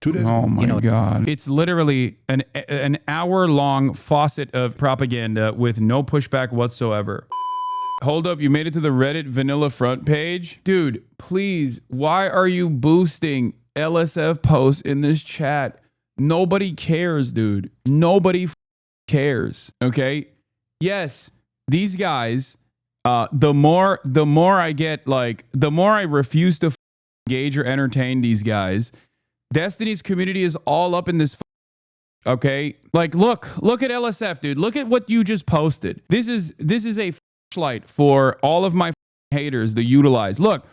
2 days Oh ago. my God. It's literally an hour-long faucet of propaganda with no pushback whatsoever. Hold up, you made it to the Reddit vanilla front page? Dude, please, why are you boosting LSF posts in this chat? Nobody cares, dude. Nobody cares, okay? Yes, these guys, the more I get, like, the more I refuse to engage or entertain these guys, Destiny's community is all up in this, okay? Like, look at LSF, dude. Look at what you just posted. This is a flashlight for all of my haters to utilize. Look,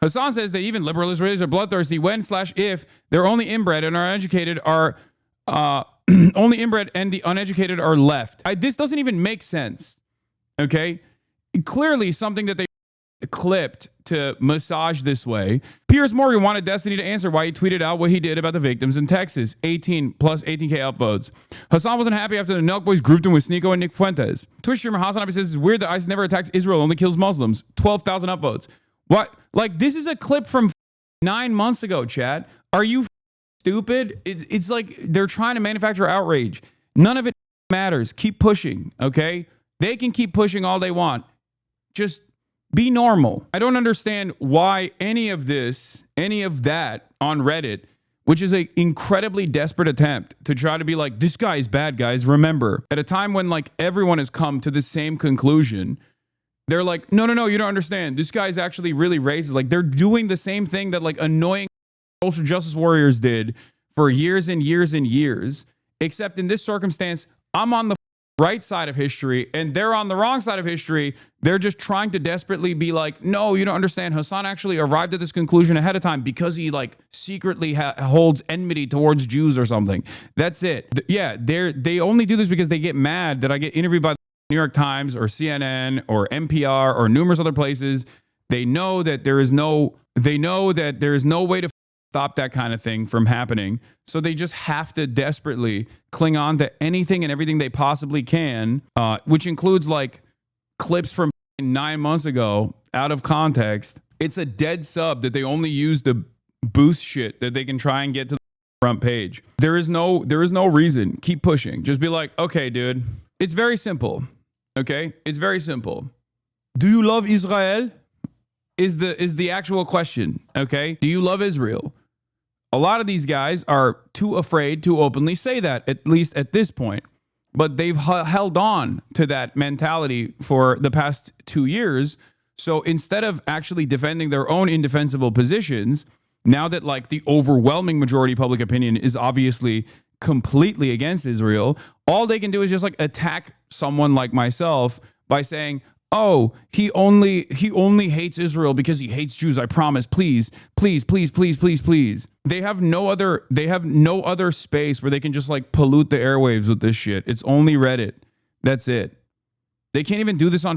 Hasan says that even liberal Israelis are bloodthirsty when/if they're only inbred and are uneducated are only inbred and the uneducated are left. This doesn't even make sense. Okay, clearly something that they clipped to massage this way. Piers Morgan wanted Destiny to answer why he tweeted out what he did about the victims in Texas. 18 plus 18K upvotes. Hasan wasn't happy after the Nelk boys grouped him with Sneeko and Nick Fuentes. Twitch streamer Hasanabi says it's weird that ISIS never attacks Israel, only kills Muslims. 12,000 upvotes. What? Like, this is a clip from 9 months ago, chat. Are you stupid? It's like they're trying to manufacture outrage. None of it matters. Keep pushing, okay? They can keep pushing all they want. Just be normal. I don't understand why any of that on Reddit, which is an incredibly desperate attempt to try to be like, this guy is bad, guys. Remember, at a time when like everyone has come to the same conclusion, they're like, no, you don't understand. This guy's actually really racist. Like, they're doing the same thing that like annoying social justice warriors did for years and years and years, except in this circumstance, I'm on the right side of history and they're on the wrong side of history. They're just trying to desperately be like, no, you don't understand. Hasan actually arrived at this conclusion ahead of time because he like secretly holds enmity towards Jews or something. That's it. Yeah, they only do this because they get mad that I get interviewed by the New York Times or CNN or NPR or numerous other places. They know that there is no way to stop that kind of thing from happening. So they just have to desperately cling on to anything and everything they possibly can, which includes like clips from 9 months ago out of context. It's a dead sub that they only use to boost shit that they can try and get to the front page. There is no reason. Keep pushing. Just be like, okay, dude. It's very simple. Okay? It's very simple. Do you love Israel? Is the actual question. Okay? Do you love Israel? A lot of these guys are too afraid to openly say that, at least at this point. But they've held on to that mentality for the past 2 years. So instead of actually defending their own indefensible positions, now that like the overwhelming majority public opinion is obviously completely against Israel, all they can do is just like attack someone like myself by saying, oh, he only hates Israel because he hates Jews. I promise. Please. They have no other space where they can just like pollute the airwaves with this shit. It's only Reddit. That's it. They can't even do this on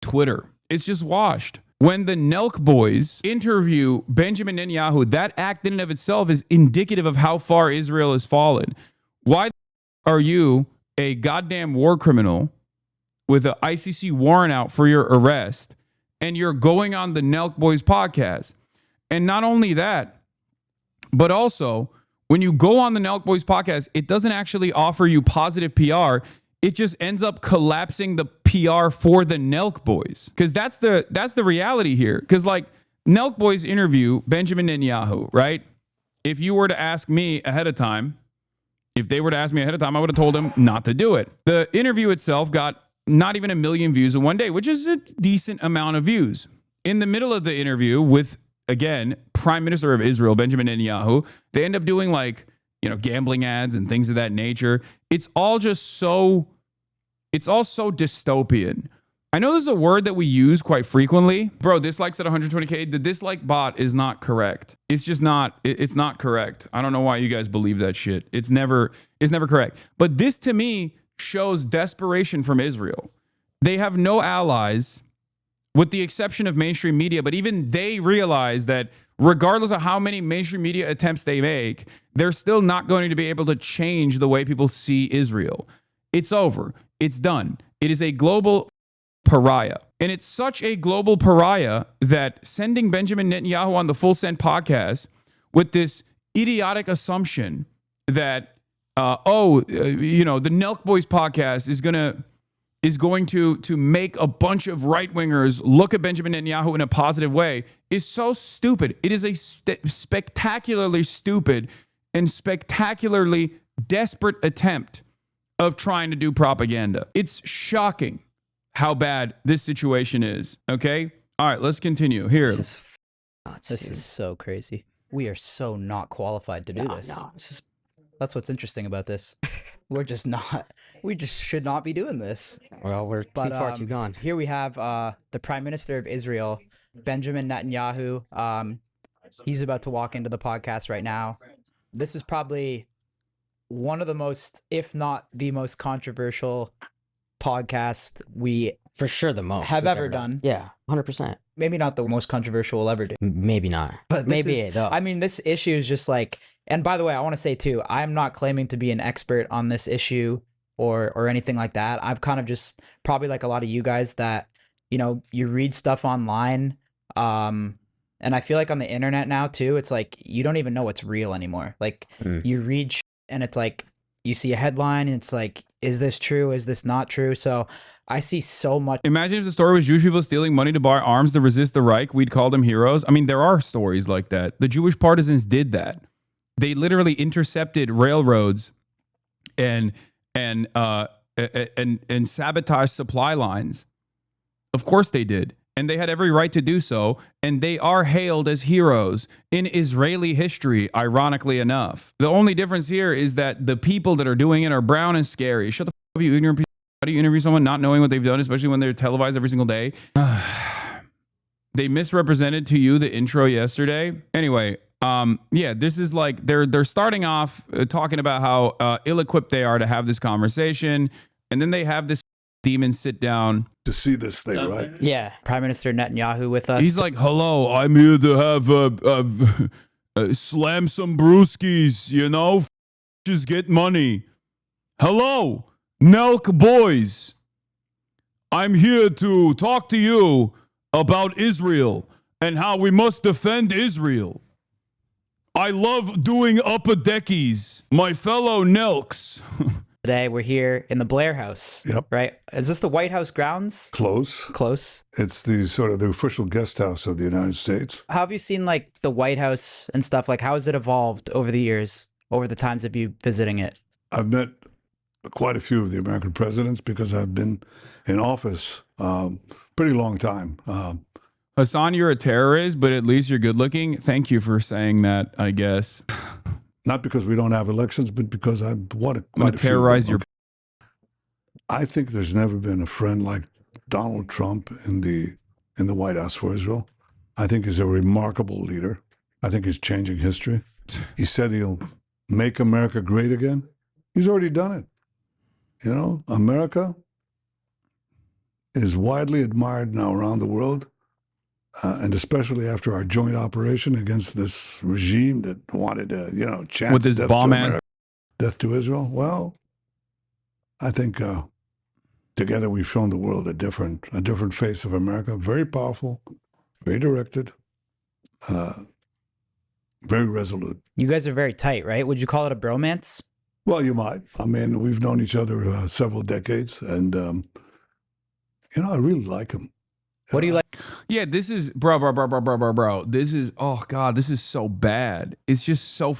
Twitter. It's just washed. When the Nelk boys interview Benjamin Netanyahu, that act in and of itself is indicative of how far Israel has fallen. Why are you a goddamn war criminal with an ICC warrant out for your arrest, and you're going on the Nelk Boys podcast? And not only that, but also when you go on the Nelk Boys podcast, it doesn't actually offer you positive PR. It just ends up collapsing the PR for the Nelk Boys. Because that's the reality here. Because like Nelk Boys interview Benjamin Netanyahu, right? If you were to ask me ahead of time, I would have told him not to do it. The interview itself got not even 1 million views in one day, which is a decent amount of views. In the middle of the interview with, again, Prime Minister of Israel, Benjamin Netanyahu, they end up doing like, gambling ads and things of that nature. It's all so dystopian. I know this is a word that we use quite frequently. Bro, dislikes at 120K. The dislike bot is not correct. It's just not, it's not correct. I don't know why you guys believe that shit. It's never correct. But this to me shows desperation from Israel. They have no allies with the exception of mainstream media, but even they realize that regardless of how many mainstream media attempts they make, they're still not going to be able to change the way people see Israel. It's over. It's done. It is a global pariah. And it's such a global pariah that sending Benjamin Netanyahu on the Full Send podcast with this idiotic assumption that, the Nelk Boys podcast is going to make a bunch of right-wingers look at Benjamin Netanyahu in a positive way is so stupid. It is a spectacularly stupid and spectacularly desperate attempt of trying to do propaganda. It's shocking how bad this situation is. Okay? All right, let's continue. Here. This is so crazy. We are so not qualified to do this. No. That's what's interesting about this. We're just not. We just should not be doing this. Well, we're too far too gone. Here we have the Prime Minister of Israel, Benjamin Netanyahu. He's about to walk into the podcast right now. This is probably one of the most, if not the most controversial podcast we For sure the most have we've ever done. Yeah, 100%. Maybe not the most controversial we'll ever do. Maybe not. But maybe though. I mean, this issue is just like, and by the way, I want to say too, I'm not claiming to be an expert on this issue or anything like that. I've kind of just probably like a lot of you guys that, you read stuff online. And I feel like on the internet now too, it's like, you don't even know what's real anymore. Like you read and it's like, you see a headline and it's like, is this true? Is this not true? So I see so much. Imagine if the story was Jewish people stealing money to buy arms to resist the Reich. We'd call them heroes. I mean, there are stories like that. The Jewish partisans did that. They literally intercepted railroads and sabotaged supply lines. Of course they did. And they had every right to do so. And they are hailed as heroes in Israeli history, ironically enough. The only difference here is that the people that are doing it are brown and scary. Shut the f*** up, you ignorant piece. How do you interview someone not knowing what they've done, especially when they're televised every single day? They misrepresented to you the intro yesterday. Anyway, this is like they're starting off talking about how ill-equipped they are to have this conversation. And then they have this demon sit down to see this thing, right? Yeah. Prime Minister Netanyahu with us. He's like, hello, I'm here to have slam some brewskis, just get money. Hello, Nelk boys. I'm here to talk to you about Israel and how we must defend Israel. I love doing upper deckies, my fellow Nelks. Today we're here in the Blair House. Yep. Right? Is this the White House grounds? Close. It's the sort of the official guest house of the United States. How have you seen like the White House and stuff? Like how has it evolved over the years, over the times of you visiting it? I've met quite a few of the American presidents because I've been in office pretty long time. Hasan, you're a terrorist, but at least you're good looking. Thank you for saying that, I guess. Not because we don't have elections, but because I want to. I'm going to terrorize your. I think there's never been a friend like Donald Trump in the White House for Israel. I think he's a remarkable leader. I think he's changing history. He said he'll make America great again. He's already done it. America is widely admired now around the world. And especially after our joint operation against this regime that wanted to, chance with this bomb-ass death to Israel. Well, I think together we've shown the world a different face of America. Very powerful, very directed, very resolute. You guys are very tight, right? Would you call it a bromance? Well, you might. I mean, we've known each other several decades, and I really like him. What do you like? Yeah, this is bro. This is, oh God, this is so bad. It's just so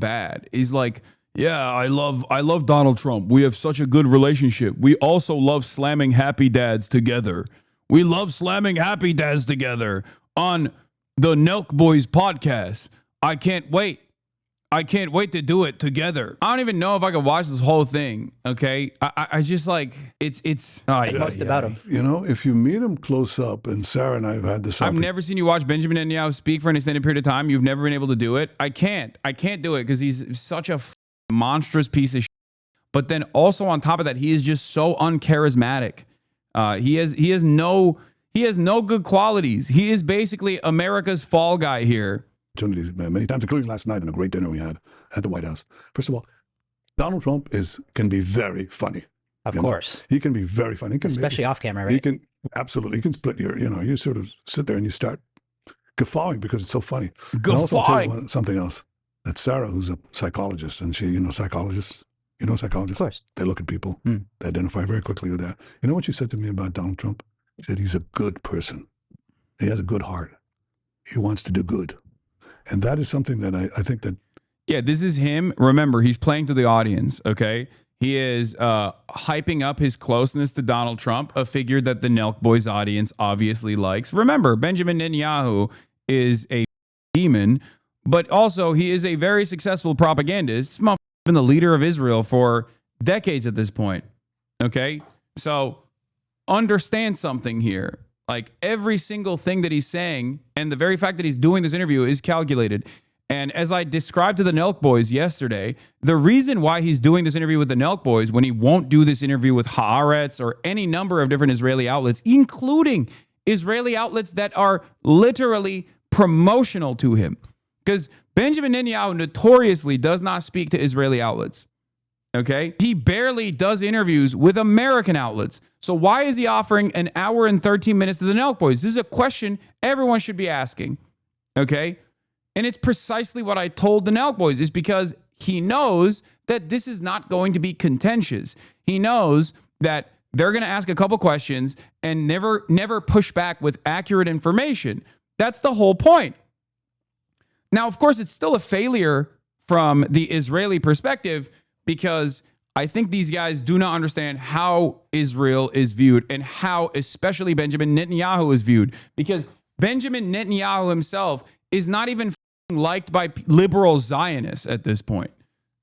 bad. He's like, yeah, I love Donald Trump. We have such a good relationship. We also love slamming happy dads together. We love slamming happy dads together on the Nelk Boys podcast. I can't wait. I can't wait to do it together. I don't even know if I could watch this whole thing. Okay, I just like it's. Most about him. If you meet him close up, and Sarah and I have had this. I've never seen you watch Benjamin Netanyahu speak for an extended period of time. You've never been able to do it. I can't do it because he's such a monstrous piece of shit. But then also on top of that, he is just so uncharismatic. He has no good qualities. He is basically America's fall guy here. Opportunities many times, including last night in a great dinner we had at the White House. First of all, Donald Trump can be very funny. Of course. He can be very funny. Especially off camera, right? He can split you sort of sit there and you start guffawing because it's so funny. Guffawing. And also, I'll tell you something else. that Sarah, who's a psychologist, and she, psychologists, psychologists? Of course. They look at people. They identify very quickly with that. You know what she said to me about Donald Trump? She said he's a good person. He has a good heart. He wants to do good. And that is something that I think that... Yeah, this is him. Remember, he's playing to the audience, okay? He is hyping up his closeness to Donald Trump, a figure that the Nelk Boys audience obviously likes. Remember, Benjamin Netanyahu is a demon, but also he is a very successful propagandist. He's been the leader of Israel for decades at this point, okay? So understand something here. Like every single thing that he's saying and the very fact that he's doing this interview is calculated. And as I described to the Nelk Boys yesterday, the reason why he's doing this interview with the Nelk Boys when he won't do this interview with Haaretz or any number of different Israeli outlets, including Israeli outlets that are literally promotional to him, because Benjamin Netanyahu notoriously does not speak to Israeli outlets. Okay? He barely does interviews with American outlets. So why is he offering an hour and 13 minutes to the Nelk Boys? This is a question everyone should be asking. Okay? And it's precisely what I told the Nelk Boys, is because he knows that this is not going to be contentious. He knows that they're going to ask a couple questions and never push back with accurate information. That's the whole point. Now, of course, it's still a failure from the Israeli perspective, because I think these guys do not understand how Israel is viewed and how especially Benjamin Netanyahu is viewed, because Benjamin Netanyahu himself is not even liked by liberal Zionists at this point.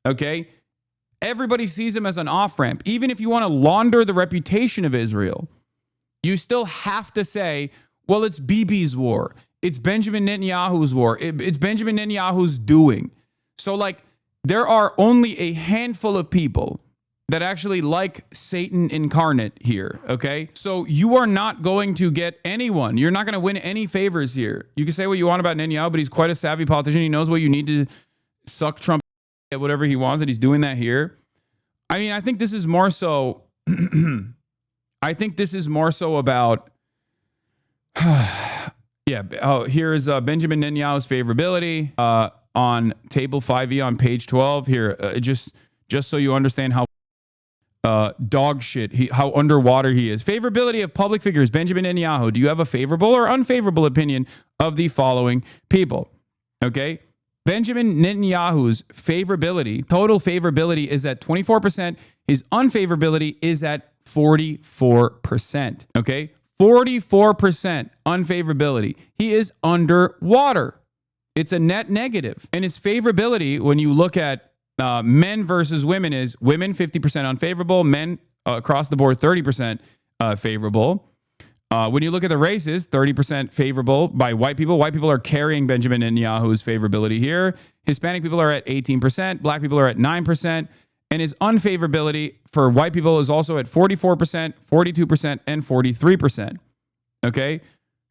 Okay? Everybody sees him as an off-ramp. Even if you want to launder the reputation of Israel, you still have to say, well, it's Bibi's war. It's Benjamin Netanyahu's war. It's Benjamin Netanyahu's doing. So, like, there are only a handful of people that actually like Satan incarnate here, okay? So you are not going to get anyone. You're not going to win any favors here. You can say what you want about Netanyahu, but he's quite a savvy politician. He knows what you need to suck Trump at whatever he wants, and he's doing that here. I mean, I think this is more so... I think this is more so about... yeah, here's Benjamin Netanyahu's favorability on table 5e on page 12. Here, just so you understand how dog shit, how underwater he is. Favorability of public figures. Benjamin Netanyahu. Do you have a favorable or unfavorable opinion of the following people? Okay. Benjamin Netanyahu's favorability, total favorability, is at 24%. His unfavorability is at 44%. Okay. 44% unfavorability. He is underwater. It's a net negative. And his favorability, when you look at men versus women, is women 50% unfavorable, men across the board 30% favorable. When you look at the races, 30% favorable by white people. White people are carrying Benjamin Netanyahu's favorability here. Hispanic people are at 18%. Black people are at 9%. And his unfavorability for white people is also at 44%, 42%, and 43%. Okay?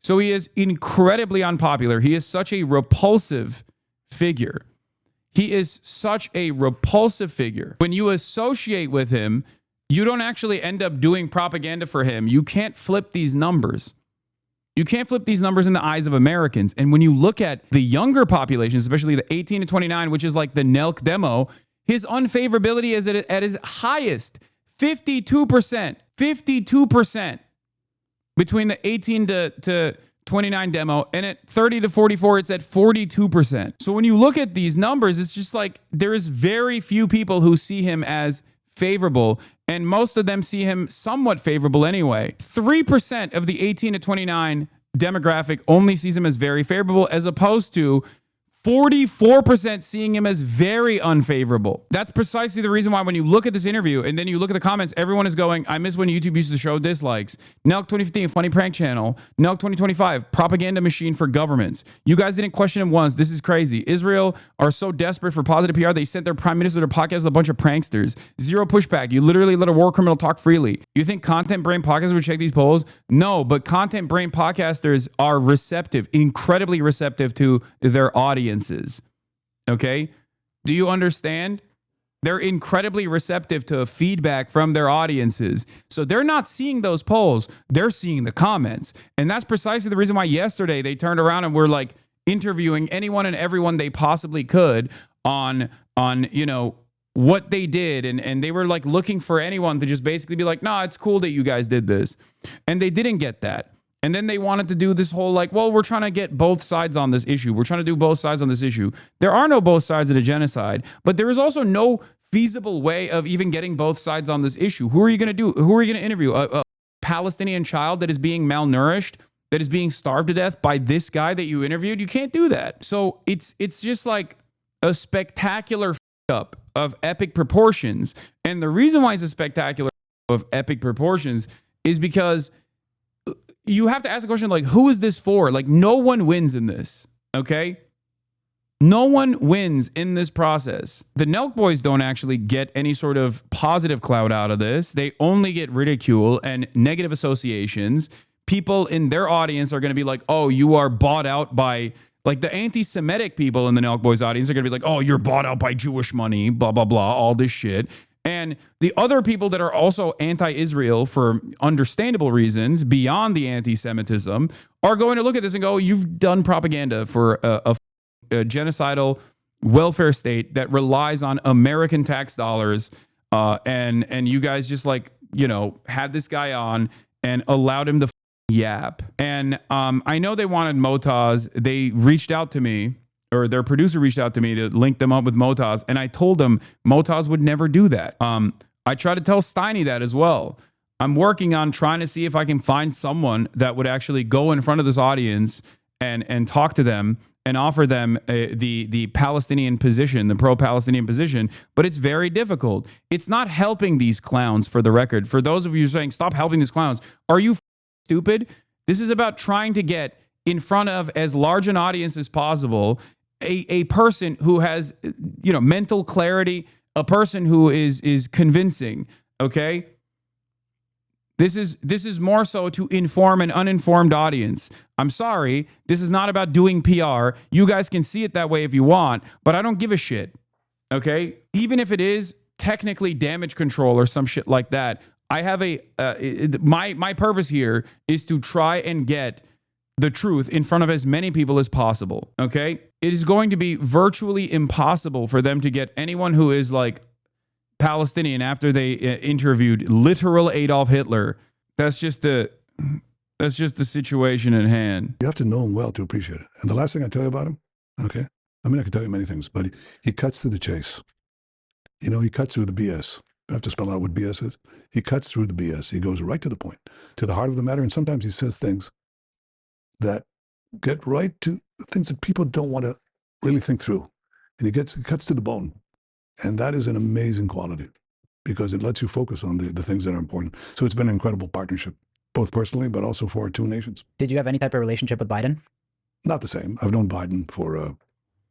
So he is incredibly unpopular. He is such a repulsive figure. He is such a repulsive figure. When you associate with him, you don't actually end up doing propaganda for him. You can't flip these numbers. You can't flip these numbers in the eyes of Americans. And when you look at the younger populations, especially the 18 to 29, which is like the Nelk demo, his unfavorability is at his highest, 52%. 52% between the 18 to 29 demo, and at 30 to 44, it's at 42%. So when you look at these numbers, it's just like there is very few people who see him as favorable, and most of them see him somewhat favorable anyway. 3% of the 18 to 29 demographic only sees him as very favorable, as opposed to 44% seeing him as very unfavorable. That's precisely the reason why when you look at this interview and then you look at the comments, everyone is going, I miss when YouTube used to show dislikes. Nelk 2015, funny prank channel. Nelk 2025, propaganda machine for governments. You guys didn't question him once. This is crazy. Israel are so desperate for positive PR, they sent their prime minister to podcast with a bunch of pranksters. Zero pushback. You literally let a war criminal talk freely. You think Content Brain Podcasters would check these polls? No, but Content Brain Podcasters are receptive, incredibly receptive to their audience. Okay? Do you understand? They're incredibly receptive to feedback from their audiences. So they're not seeing those polls. They're seeing the comments. And that's precisely the reason why yesterday they turned around and were like interviewing anyone and everyone they possibly could on you know, what they did, and they were like looking for anyone to just basically be like, nah, it's cool that you guys did this. And they didn't get that. And then they wanted to do this whole like, well, we're trying to get both sides on this issue. We're trying to do both sides on this issue. There are no both sides of the genocide, but there is also no feasible way of even getting both sides on this issue. Who are you going to do? Who are you going to interview? A Palestinian child that is being malnourished, that is being starved to death by this guy that you interviewed? You can't do that. So it's just like a spectacular up of epic proportions. And the reason why it's a spectacular of epic proportions is because you have to ask the question, like, who is this for? Like, no one wins in this, okay? No one wins in this process. The Nelk boys don't actually get any sort of positive clout out of this. They only get ridicule and negative associations. People in their audience are going to be like, oh, you are bought out by, like, the anti-Semitic people in the Nelk boys audience are going to be like, oh, you're bought out by Jewish money, blah, blah, blah, all this shit. And the other people that are also anti-Israel for understandable reasons beyond the anti-Semitism are going to look at this and go, you've done propaganda for a genocidal welfare state that relies on American tax dollars. And you guys just, like, you know, had this guy on and allowed him to yap. And I know they wanted Motaz. They reached out to me, or their producer reached out to me to link them up with Motaz. And I told them Motaz would never do that. I tried to tell Steiny that as well. I'm working on trying to see if I can find someone that would actually go in front of this audience and talk to them and offer them the Palestinian position, the pro-Palestinian position. But it's very difficult. It's not helping these clowns, for the record. For those of you saying, stop helping these clowns, are you stupid? This is about trying to get in front of as large an audience as possible a person who has, you know, mental clarity, a person who is convincing, okay? This is more so to inform an uninformed audience. I'm sorry, this is not about doing PR. You guys can see it that way if you want, but I don't give a shit, okay? Even if it is technically damage control or some shit like that, I have my purpose here is to try and get the truth in front of as many people as possible, okay? It is going to be virtually impossible for them to get anyone who is, like, Palestinian after they interviewed literal Adolf Hitler. That's just the situation at hand. You have to know him well to appreciate it. And the last thing I tell you about him, okay? I mean, I could tell you many things, but he cuts through the chase. You know, he cuts through the BS. I have to spell out what BS is. He cuts through the BS. He goes right to the point, to the heart of the matter. And sometimes he says things that get right to things that people don't want to really think through. And he cuts to the bone. And that is an amazing quality because it lets you focus on the things that are important. So it's been an incredible partnership, both personally, but also for our two nations. Did you have any type of relationship with Biden? Not the same. I've known Biden for,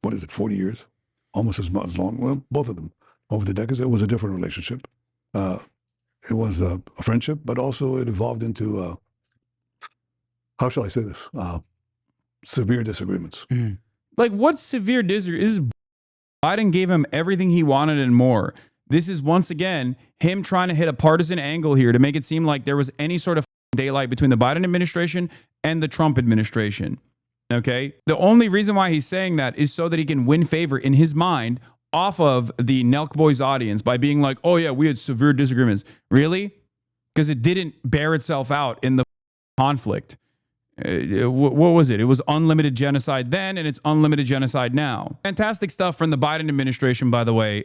40 years? Almost as long. Well, both of them. Over the decades, it was a different relationship. It was a friendship, but also it evolved into, how shall I say this? Severe disagreements. Mm. Like, what severe disagreements? Biden gave him everything he wanted and more. This is, once again, him trying to hit a partisan angle here to make it seem like there was any sort of daylight between the Biden administration and the Trump administration. Okay? The only reason why he's saying that is so that he can win favor in his mind off of the Nelk Boys audience by being like, oh yeah, we had severe disagreements. Really? Because it didn't bear itself out in the conflict. What was it? It was unlimited genocide then, and it's unlimited genocide now. Fantastic stuff from the Biden administration, by the way,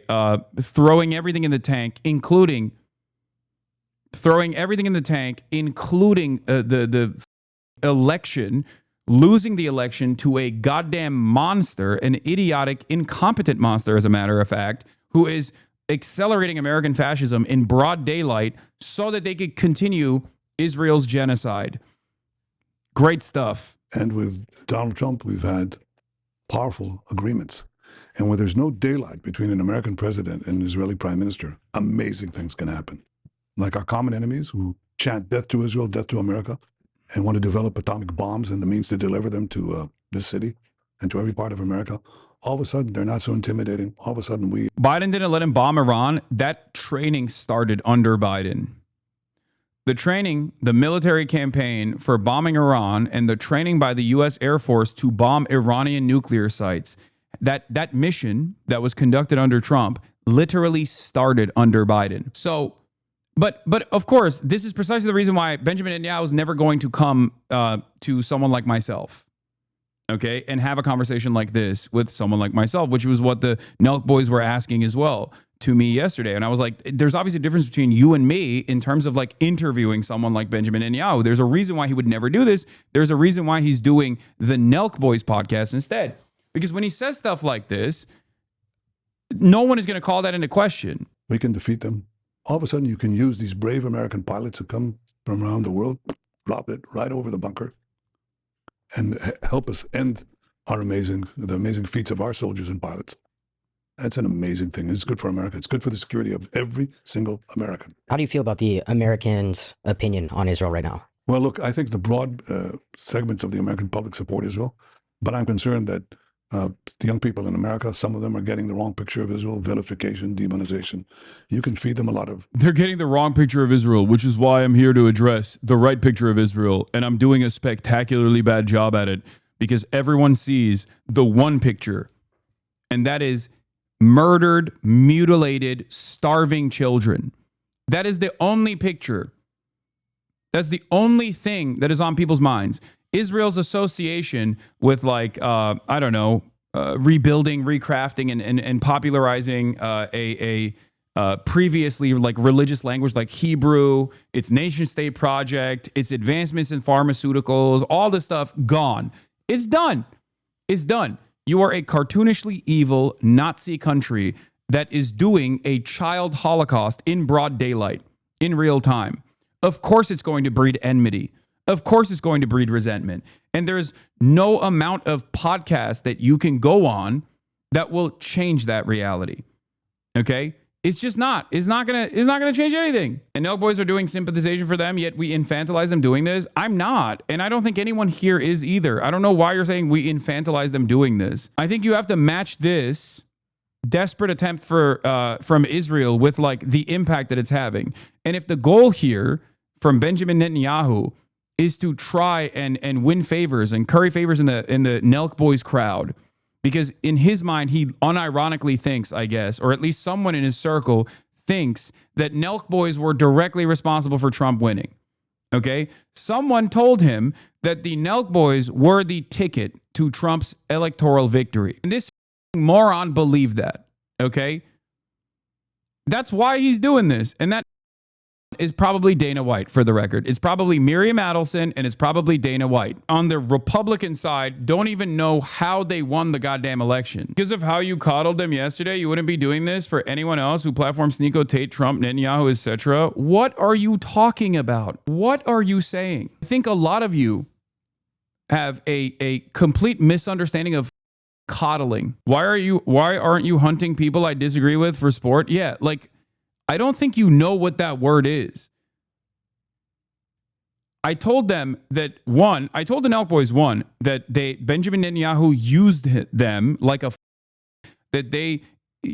throwing everything in the tank, including the election, losing the election to a goddamn monster, an idiotic, incompetent monster, as a matter of fact, who is accelerating American fascism in broad daylight so that they could continue Israel's genocide. Great stuff. And with Donald Trump, we've had powerful agreements. And when there's no daylight between an American president and an Israeli prime minister, amazing things can happen. Like our common enemies who chant death to Israel, death to America, and want to develop atomic bombs and the means to deliver them to this city and to every part of America. All of a sudden, they're not so intimidating. All of a sudden, Biden didn't let him bomb Iran. That training started under Biden. The training, the military campaign for bombing Iran and the training by the U.S. Air Force to bomb Iranian nuclear sites, that mission that was conducted under Trump literally started under Biden. So, but of course, this is precisely the reason why Benjamin Netanyahu is never going to come to someone like myself, okay, and have a conversation like this with someone like myself, which was what the Nelk boys were asking as well to me yesterday. And I was like, there's obviously a difference between you and me in terms of like interviewing someone like Benjamin Netanyahu. There's a reason why he would never do this. There's a reason why he's doing the Nelk boys podcast instead. Because when he says stuff like this, no one is going to call that into question. We can defeat them. All of a sudden, you can use these brave American pilots who come from around the world, drop it right over the bunker, and help us end the amazing feats of our soldiers and pilots. That's an amazing thing. It's good for America. It's good for the security of every single American. How do you feel about the Americans' opinion on Israel right now? Well, look, I think the broad segments of the American public support Israel, but I'm concerned that the young people in America, some of them are getting the wrong picture of Israel, vilification, demonization. You can feed them a lot of... They're getting the wrong picture of Israel, which is why I'm here to address the right picture of Israel. And I'm doing a spectacularly bad job at it because everyone sees the one picture, and that is murdered, mutilated, starving children. That is the only picture. That's the only thing that is on people's minds. Israel's association with rebuilding, recrafting, and popularizing a previously like religious language like Hebrew, its nation state project, its advancements in pharmaceuticals, all this stuff gone. It's done. It's done. You are a cartoonishly evil Nazi country that is doing a child holocaust in broad daylight, in real time. Of course it's going to breed enmity. Of course it's going to breed resentment. And there's no amount of podcast that you can go on that will change that reality. Okay? It's just not. It's not gonna change anything. And Nelk boys are doing sympathization for them, yet we infantilize them doing this. I'm not. And I don't think anyone here is either. I don't know why you're saying we infantilize them doing this. I think you have to match this desperate attempt from Israel with like the impact that it's having. And if the goal here from Benjamin Netanyahu is to try and win favors and curry favors in the Nelk boys crowd, because in his mind, he unironically thinks, I guess, or at least someone in his circle thinks that Nelk boys were directly responsible for Trump winning. Okay? Someone told him that the Nelk boys were the ticket to Trump's electoral victory. And this moron believed that. Okay? That's why he's doing this. And that is probably Dana White, for the record. It's probably Miriam Adelson, and it's probably Dana White. On the Republican side, don't even know how they won the goddamn election. Because of how you coddled them yesterday, you wouldn't be doing this for anyone else who platforms Sneeko, Tate, Trump, Netanyahu, etc. What are you talking about? What are you saying? I think a lot of you have a complete misunderstanding of coddling. Why aren't you hunting people I disagree with for sport? Yeah, like, I don't think you know what that word is. I told them that I told the Nelk boys that Benjamin Netanyahu used them like that they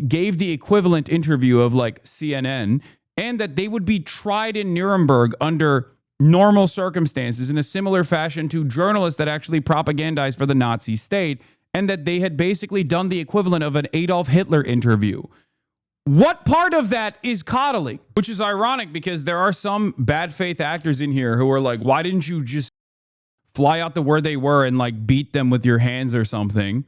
gave the equivalent interview of like CNN, and that they would be tried in Nuremberg under normal circumstances in a similar fashion to journalists that actually propagandized for the Nazi state, and that they had basically done the equivalent of an Adolf Hitler interview. What part of that is coddling? Which is ironic because there are some bad faith actors in here who are like, why didn't you just fly out to where they were and like beat them with your hands or something?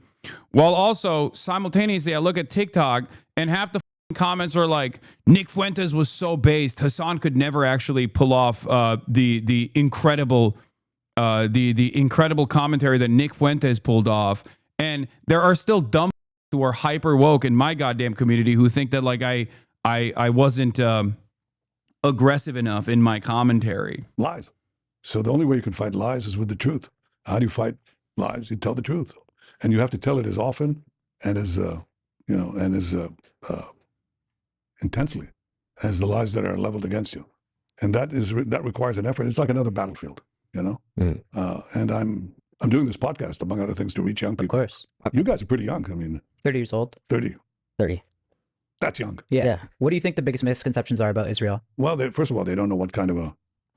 While also simultaneously, I look at TikTok and half the comments are like, Nick Fuentes was so based. Hasan could never actually pull off the incredible commentary that Nick Fuentes pulled off. And there are still dumb who are hyper woke in my goddamn community who think that like I wasn't aggressive enough in my commentary. Lies. So the only way you can fight lies is with the truth. How do you fight lies? You tell the truth, and you have to tell it as often and as intensely as the lies that are leveled against you, and that requires an effort. It's like another battlefield, you know. And I'm doing this podcast, among other things, to reach young people. Of course. You guys are pretty young. I mean, 30 years old. 30. 30. That's young. Yeah. What do you think the biggest misconceptions are about Israel? Well, first of all, they don't know what kind of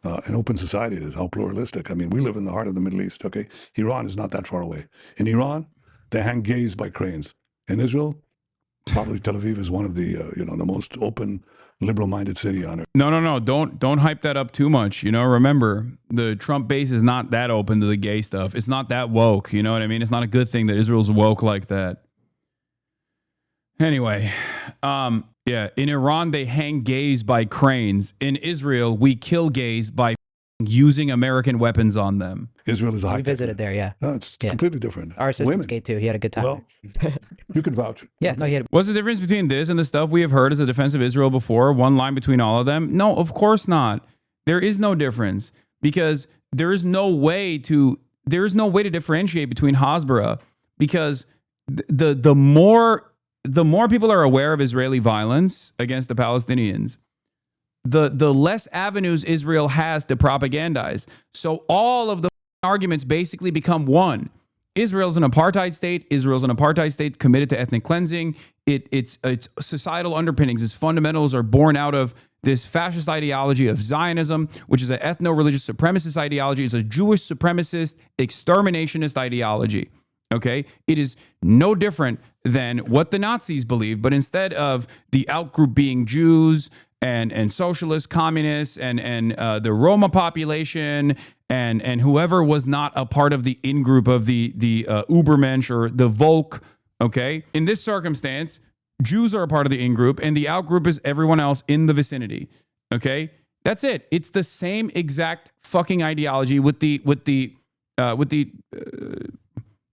an open society it is, how pluralistic. I mean, we live in the heart of the Middle East, okay? Iran is not that far away. In Iran, they hang gays by cranes. In Israel, probably Tel Aviv is one of the the most open, liberal-minded city on earth. No. Don't hype that up too much. Remember, the Trump base is not that open to the gay stuff. It's not that woke. You know what I mean? It's not a good thing that Israel's woke like that. Anyway, yeah, in Iran, they hang gays by cranes. In Israel, we kill gays by using American weapons on them. Israel is a high. We visited there, yeah. No, it's completely different. Our assistant's gay too. He had a good time. Well, you could vouch. Yeah, no, he had. What's the difference between this and the stuff we have heard as a defense of Israel before? One line between all of them? No, of course not. There is no difference because there is no way to differentiate between Hasbara because the more people are aware of Israeli violence against the Palestinians, the less avenues Israel has to propagandize. So all of the arguments basically become one. Israel's an apartheid state. Israel's an apartheid state committed to ethnic cleansing. Its societal underpinnings, its fundamentals are born out of this fascist ideology of Zionism, which is an ethno-religious supremacist ideology. It's a Jewish supremacist, exterminationist ideology. Okay? It is no different than what the Nazis believed, but instead of the outgroup being Jews and socialists, communists, and the Roma population, and whoever was not a part of the in-group of the Ubermensch or the Volk, okay? In this circumstance, Jews are a part of the in-group, and the out-group is everyone else in the vicinity, okay? That's it. It's the same exact fucking ideology with the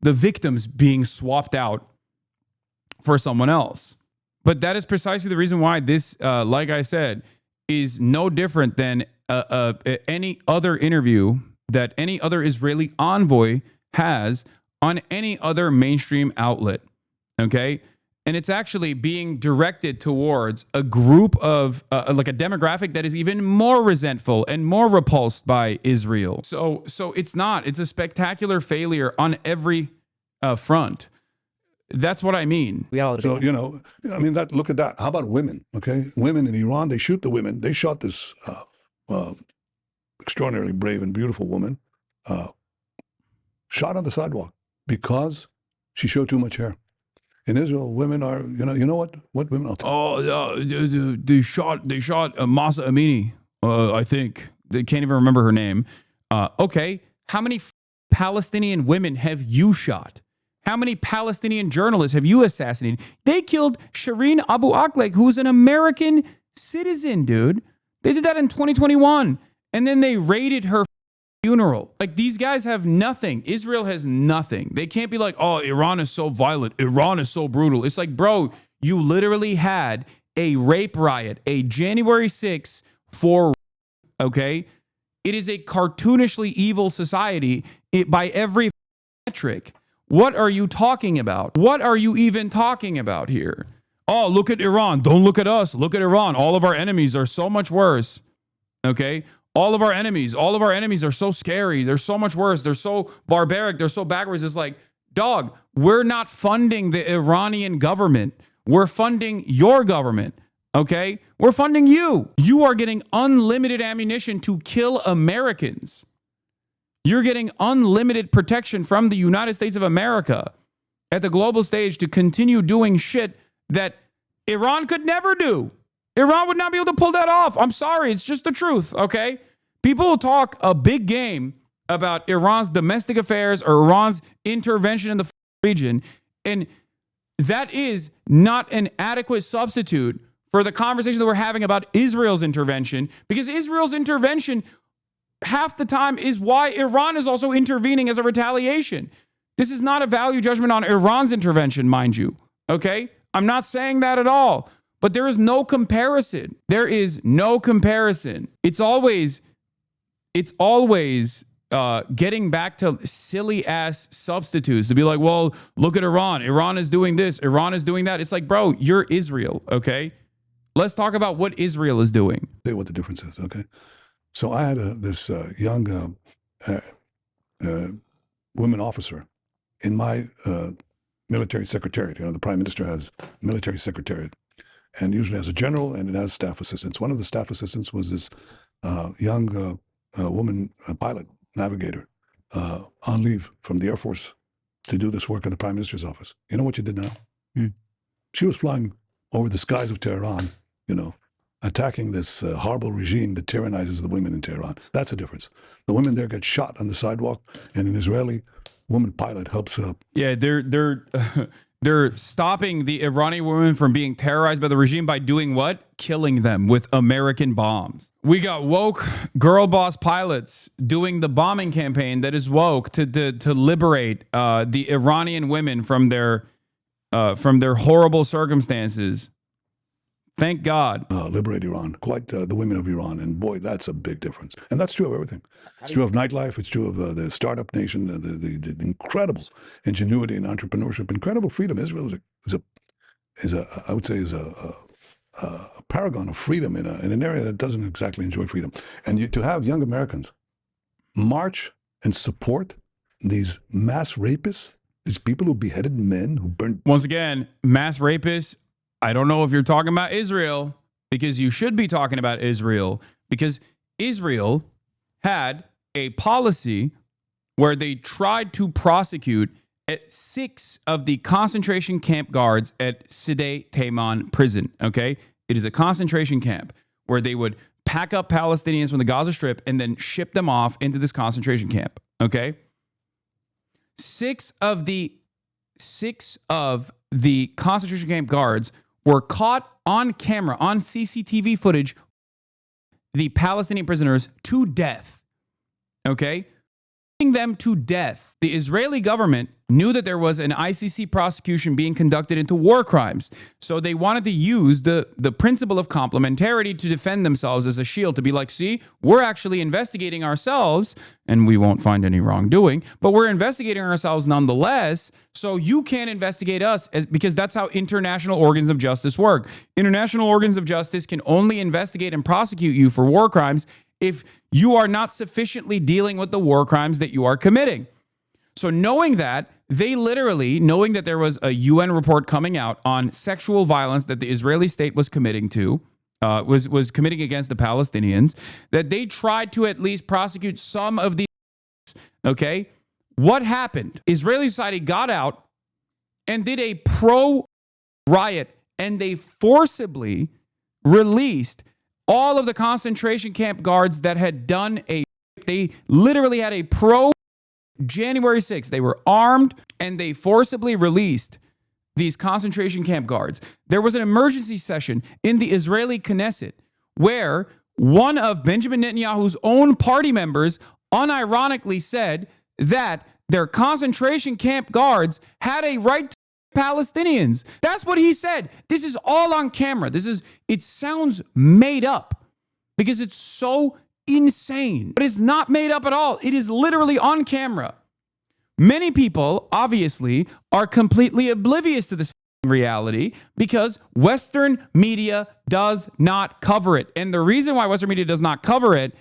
victims being swapped out for someone else. But that is precisely the reason why this, like I said, is no different than any other interview that any other Israeli envoy has on any other mainstream outlet, okay? And it's actually being directed towards a group of, like a demographic that is even more resentful and more repulsed by Israel. So it's a spectacular failure on every front. That's what I mean. So, look at that. How about women? Okay. Women in Iran, they shoot the women. They shot this extraordinarily brave and beautiful woman, shot on the sidewalk because she showed too much hair. In Israel, women are, you know what women are. They shot Masa Amini, I think. They can't even remember her name. Okay. How many Palestinian women have you shot? How many Palestinian journalists have you assassinated? They killed Shireen Abu Akleh, who's an American citizen, dude. They did that in 2021. And then they raided her funeral. Like, these guys have nothing. Israel has nothing. They can't be like, oh, Iran is so violent. Iran is so brutal. It's like, bro, you literally had a rape riot, a January 6th for, okay? It is a cartoonishly evil society by every metric. What are you talking about? What are you even talking about here? Oh, look at Iran. Don't look at us. Look at Iran. All of our enemies are so much worse. Okay? All of our enemies are so scary. They're so much worse. They're so barbaric. They're so backwards. It's like, dog, we're not funding the Iranian government. We're funding your government. Okay? We're funding you. You are getting unlimited ammunition to kill Americans. You're getting unlimited protection from the United States of America at the global stage to continue doing shit that Iran could never do. Iran would not be able to pull that off. I'm sorry. It's just the truth, okay? People will talk a big game about Iran's domestic affairs or Iran's intervention in the region, and that is not an adequate substitute for the conversation that we're having about Israel's intervention, because Israel's intervention half the time is why Iran is also intervening as a retaliation. This is not a value judgment on Iran's intervention, mind you. Okay? I'm not saying that at all. But there is no comparison. There is no comparison. It's always getting back to silly ass substitutes to be like, well, look at Iran. Iran is doing this. Iran is doing that. It's like, bro, you're Israel. Okay? Let's talk about what Israel is doing. Say what the difference is. Okay? So I had this young woman officer in my military secretariat. The prime minister has military secretariat, and usually has a general and it has staff assistants. One of the staff assistants was this young woman pilot, navigator, on leave from the Air Force to do this work in the prime minister's office. You know what you did now? Hmm. She was flying over the skies of Tehran, you know, attacking this horrible regime that tyrannizes the women in Tehran. That's a difference. The women there get shot on the sidewalk, and an Israeli woman pilot helps up. Yeah, they're stopping the Iranian women from being terrorized by the regime by doing what? Killing them with American bombs. We got woke girl boss pilots doing the bombing campaign that is woke to liberate the Iranian women from their horrible circumstances. Thank God. Liberate Iran, quite the women of Iran. And boy, that's a big difference. And that's true of everything. It's true of nightlife. It's true of the startup nation, the incredible ingenuity and entrepreneurship, incredible freedom. Israel is a paragon of freedom in an area that doesn't exactly enjoy freedom. And to have young Americans march and support these mass rapists, these people who beheaded men, who burned. Once again, mass rapists. I don't know if you're talking about Israel, because you should be talking about Israel, because Israel had a policy where they tried to prosecute at 6 of the concentration camp guards at Sde Taman prison, okay? It is a concentration camp where they would pack up Palestinians from the Gaza Strip and then ship them off into this concentration camp, okay? 6 of the concentration camp guards were caught on camera, on CCTV footage, the Palestinian prisoners to death. Okay? Putting them to death. The Israeli government knew that there was an ICC prosecution being conducted into war crimes. So they wanted to use the principle of complementarity to defend themselves as a shield, to be like, see, we're actually investigating ourselves and we won't find any wrongdoing, but we're investigating ourselves nonetheless. So you can't investigate us, because that's how international organs of justice work. International organs of justice can only investigate and prosecute you for war crimes if you are not sufficiently dealing with the war crimes that you are committing. So knowing that, they literally, knowing that there was a UN report coming out on sexual violence that the Israeli state was committing to, was committing against the Palestinians, that they tried to at least prosecute some of these. Okay? What happened? Israeli society got out and did a pro-riot, and they forcibly released all of the concentration camp guards that had done they literally had a January 6th, they were armed and they forcibly released these concentration camp guards. There was an emergency session in the Israeli Knesset where one of Benjamin Netanyahu's own party members unironically said that their concentration camp guards had a right to Palestinians. That's what he said. This is all on camera. It sounds made up because it's so insane, but it's not made up at all. It is literally on camera. Many people, obviously, are completely oblivious to this reality because Western media does not cover it. And the reason why Western media does not cover it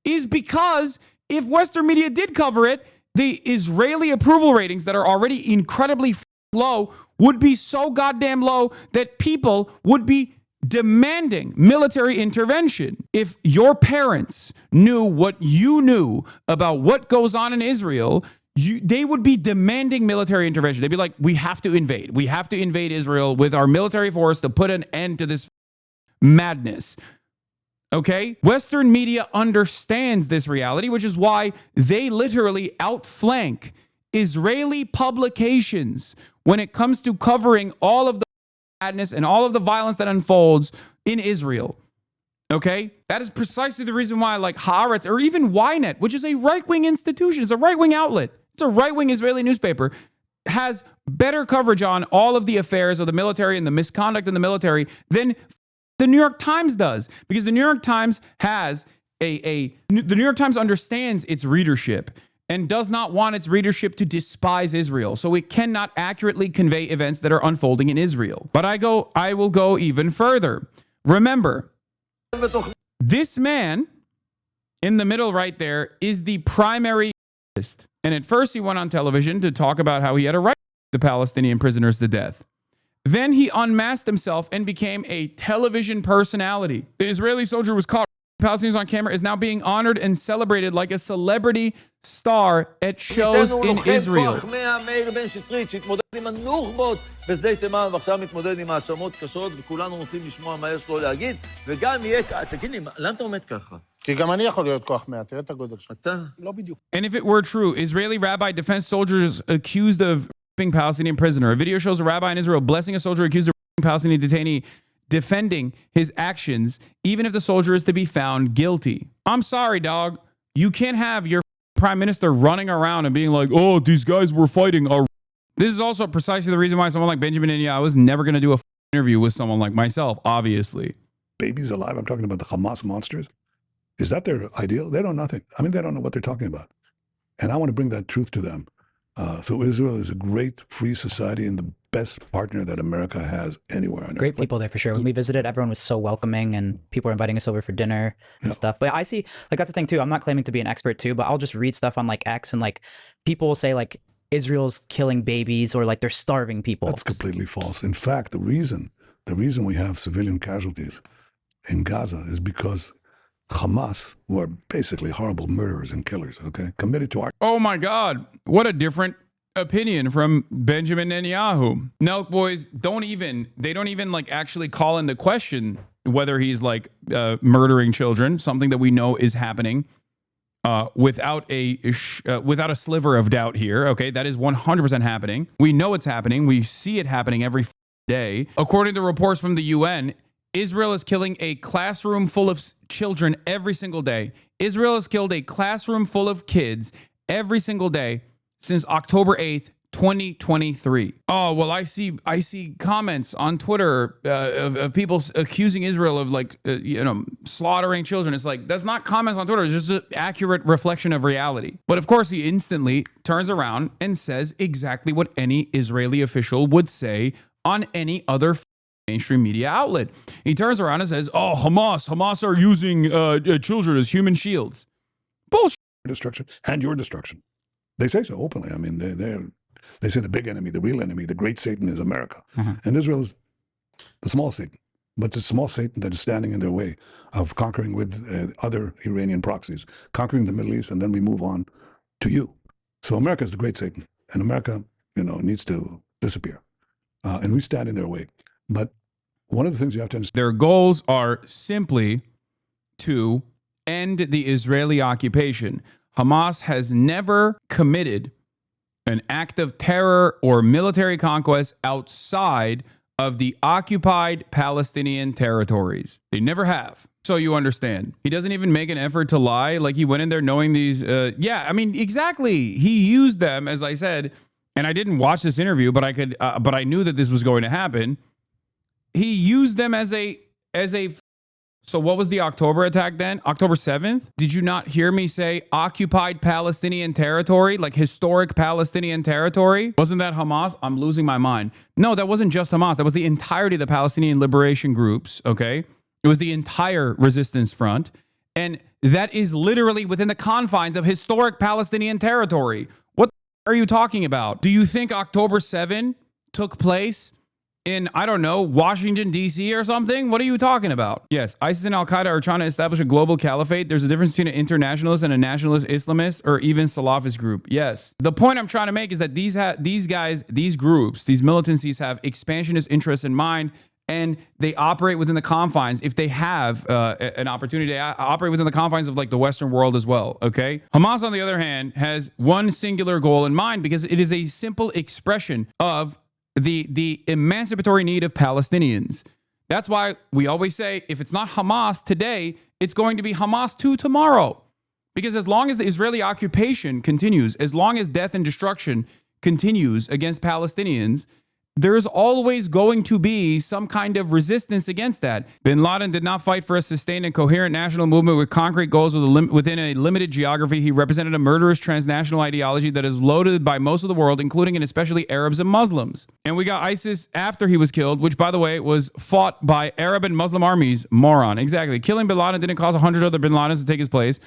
is because if Western media did cover it, the Israeli approval ratings that are already incredibly low would be so goddamn low that people would be demanding military intervention. If your parents knew what you knew about what goes on in Israel, they would be demanding military intervention. They'd be like, we have to invade. We have to invade Israel with our military force to put an end to this madness. Okay? Western media understands this reality, which is why they literally outflank Israeli publications when it comes to covering all of the madness and all of the violence that unfolds in Israel. Okay? That is precisely the reason why, like Haaretz or even Ynet, which is a right-wing institution, it's a right-wing outlet, it's a right-wing Israeli newspaper, has better coverage on all of the affairs of the military and the misconduct in the military than the New York Times does. Because the New York Times has the New York Times understands its readership and does not want its readership to despise Israel. So it cannot accurately convey events that are unfolding in Israel. But I will go even further. Remember, this man in the middle right there is the primary terrorist. And at first he went on television to talk about how he had a right to Palestinian prisoners to death. Then he unmasked himself and became a television personality. The Israeli soldier was caught Palestinians on camera is now being honored and celebrated like a celebrity star at shows in Israel. בשדה תימן, ועכשיו מתמודד עם האשמות קשות, וכולנו רוצים לשמוע מה יש לו להגיד, וגם יהיה... תגיד לי, למה אתה עומד ככה? כי גם אני יכול להיות כוח 100, תראה את הגודל שלך. אתה? לא בדיוק. And if it were true, Israeli rabbi defense soldiers accused of raping Palestinian prisoner. A video shows a rabbi in Israel blessing a soldier accused of raping Palestinian detainee, defending his actions, even if the soldier is to be found guilty. I'm sorry, dog. You can't have your prime minister running around and being like, oh, these guys were fighting a... This is also precisely the reason why someone like Benjamin Netanyahu is never going to do a interview with someone like myself, obviously. Babies alive. I'm talking about the Hamas monsters. Is that their ideal? They don't know nothing. I mean, they don't know what they're talking about. And I want to bring that truth to them. So Israel is a great free society and the best partner that America has anywhere on earth. Great people there for sure. When we visited, everyone was so welcoming and people were inviting us over for dinner and stuff. But I see, like, that's the thing too. I'm not claiming to be an expert too, but I'll just read stuff on like X and like people will say like Israel's killing babies or like they're starving people. That's completely false. In fact, the reason we have civilian casualties in Gaza is because Hamas, who are basically horrible murderers and killers, okay, committed to our... Oh my God. What a different opinion from Benjamin Netanyahu. Nelk boys don't even like actually call into question whether he's like murdering children, something that we know is happening without a sliver of doubt here. Okay, that is 100% happening. We know it's happening. We see it happening every day. According to reports from the UN, Israel is killing a classroom full of children every single day. Israel has killed a classroom full of kids every single day since October 8th, 2023. Oh, well, I see comments on Twitter of people accusing Israel of like, slaughtering children. It's like, that's not comments on Twitter. It's just an accurate reflection of reality. But of course, he instantly turns around and says exactly what any Israeli official would say on any other mainstream media outlet. He turns around and says, oh, Hamas are using children as human shields. Bullshit. Destruction and your destruction. They say so openly. I mean, they say the big enemy, the real enemy, the great Satan is America. And Israel is the small Satan. But it's a small Satan that is standing in their way of conquering with other Iranian proxies, conquering the Middle East, and then we move on to you. So America is the great Satan, and America, needs to disappear. And we stand in their way. But one of the things you have to understand... Their goals are simply to end the Israeli occupation. Hamas has never committed an act of terror or military conquest outside of the occupied Palestinian territories. They never have. So you understand. He doesn't even make an effort to lie. Like he went in there knowing these... exactly. He used them, as I said, and I didn't watch this interview, but I knew that this was going to happen. He used them as a... So what was the October attack then? October 7th? Did you not hear me say occupied Palestinian territory, like historic Palestinian territory? Wasn't that Hamas? I'm losing my mind. No, that wasn't just Hamas. That was the entirety of the Palestinian liberation groups, okay? It was the entire resistance front. And that is literally within the confines of historic Palestinian territory. What are you talking about? Do you think October 7 took place in, I don't know, Washington, D.C. or something? What are you talking about? Yes, ISIS and Al-Qaeda are trying to establish a global caliphate. There's a difference between an internationalist and a nationalist Islamist or even Salafist group. Yes. The point I'm trying to make is that these guys, these groups, these militancies have expansionist interests in mind, and they operate within the confines, if they have an opportunity, to operate within the confines of like the Western world as well, okay? Hamas, on the other hand, has one singular goal in mind because it is a simple expression of the emancipatory need of Palestinians. That's why we always say, if it's not Hamas today, it's going to be Hamas 2 tomorrow. Because as long as the Israeli occupation continues, as long as death and destruction continues against Palestinians, there's always going to be some kind of resistance against that. Bin Laden did not fight for a sustained and coherent national movement with concrete goals within a limited geography. He represented a murderous transnational ideology that is loaded by most of the world, including and especially Arabs and Muslims. And we got ISIS after he was killed, which, by the way, was fought by Arab and Muslim armies. Moron. Exactly. Killing Bin Laden didn't cause 100 other Bin Ladens to take his place.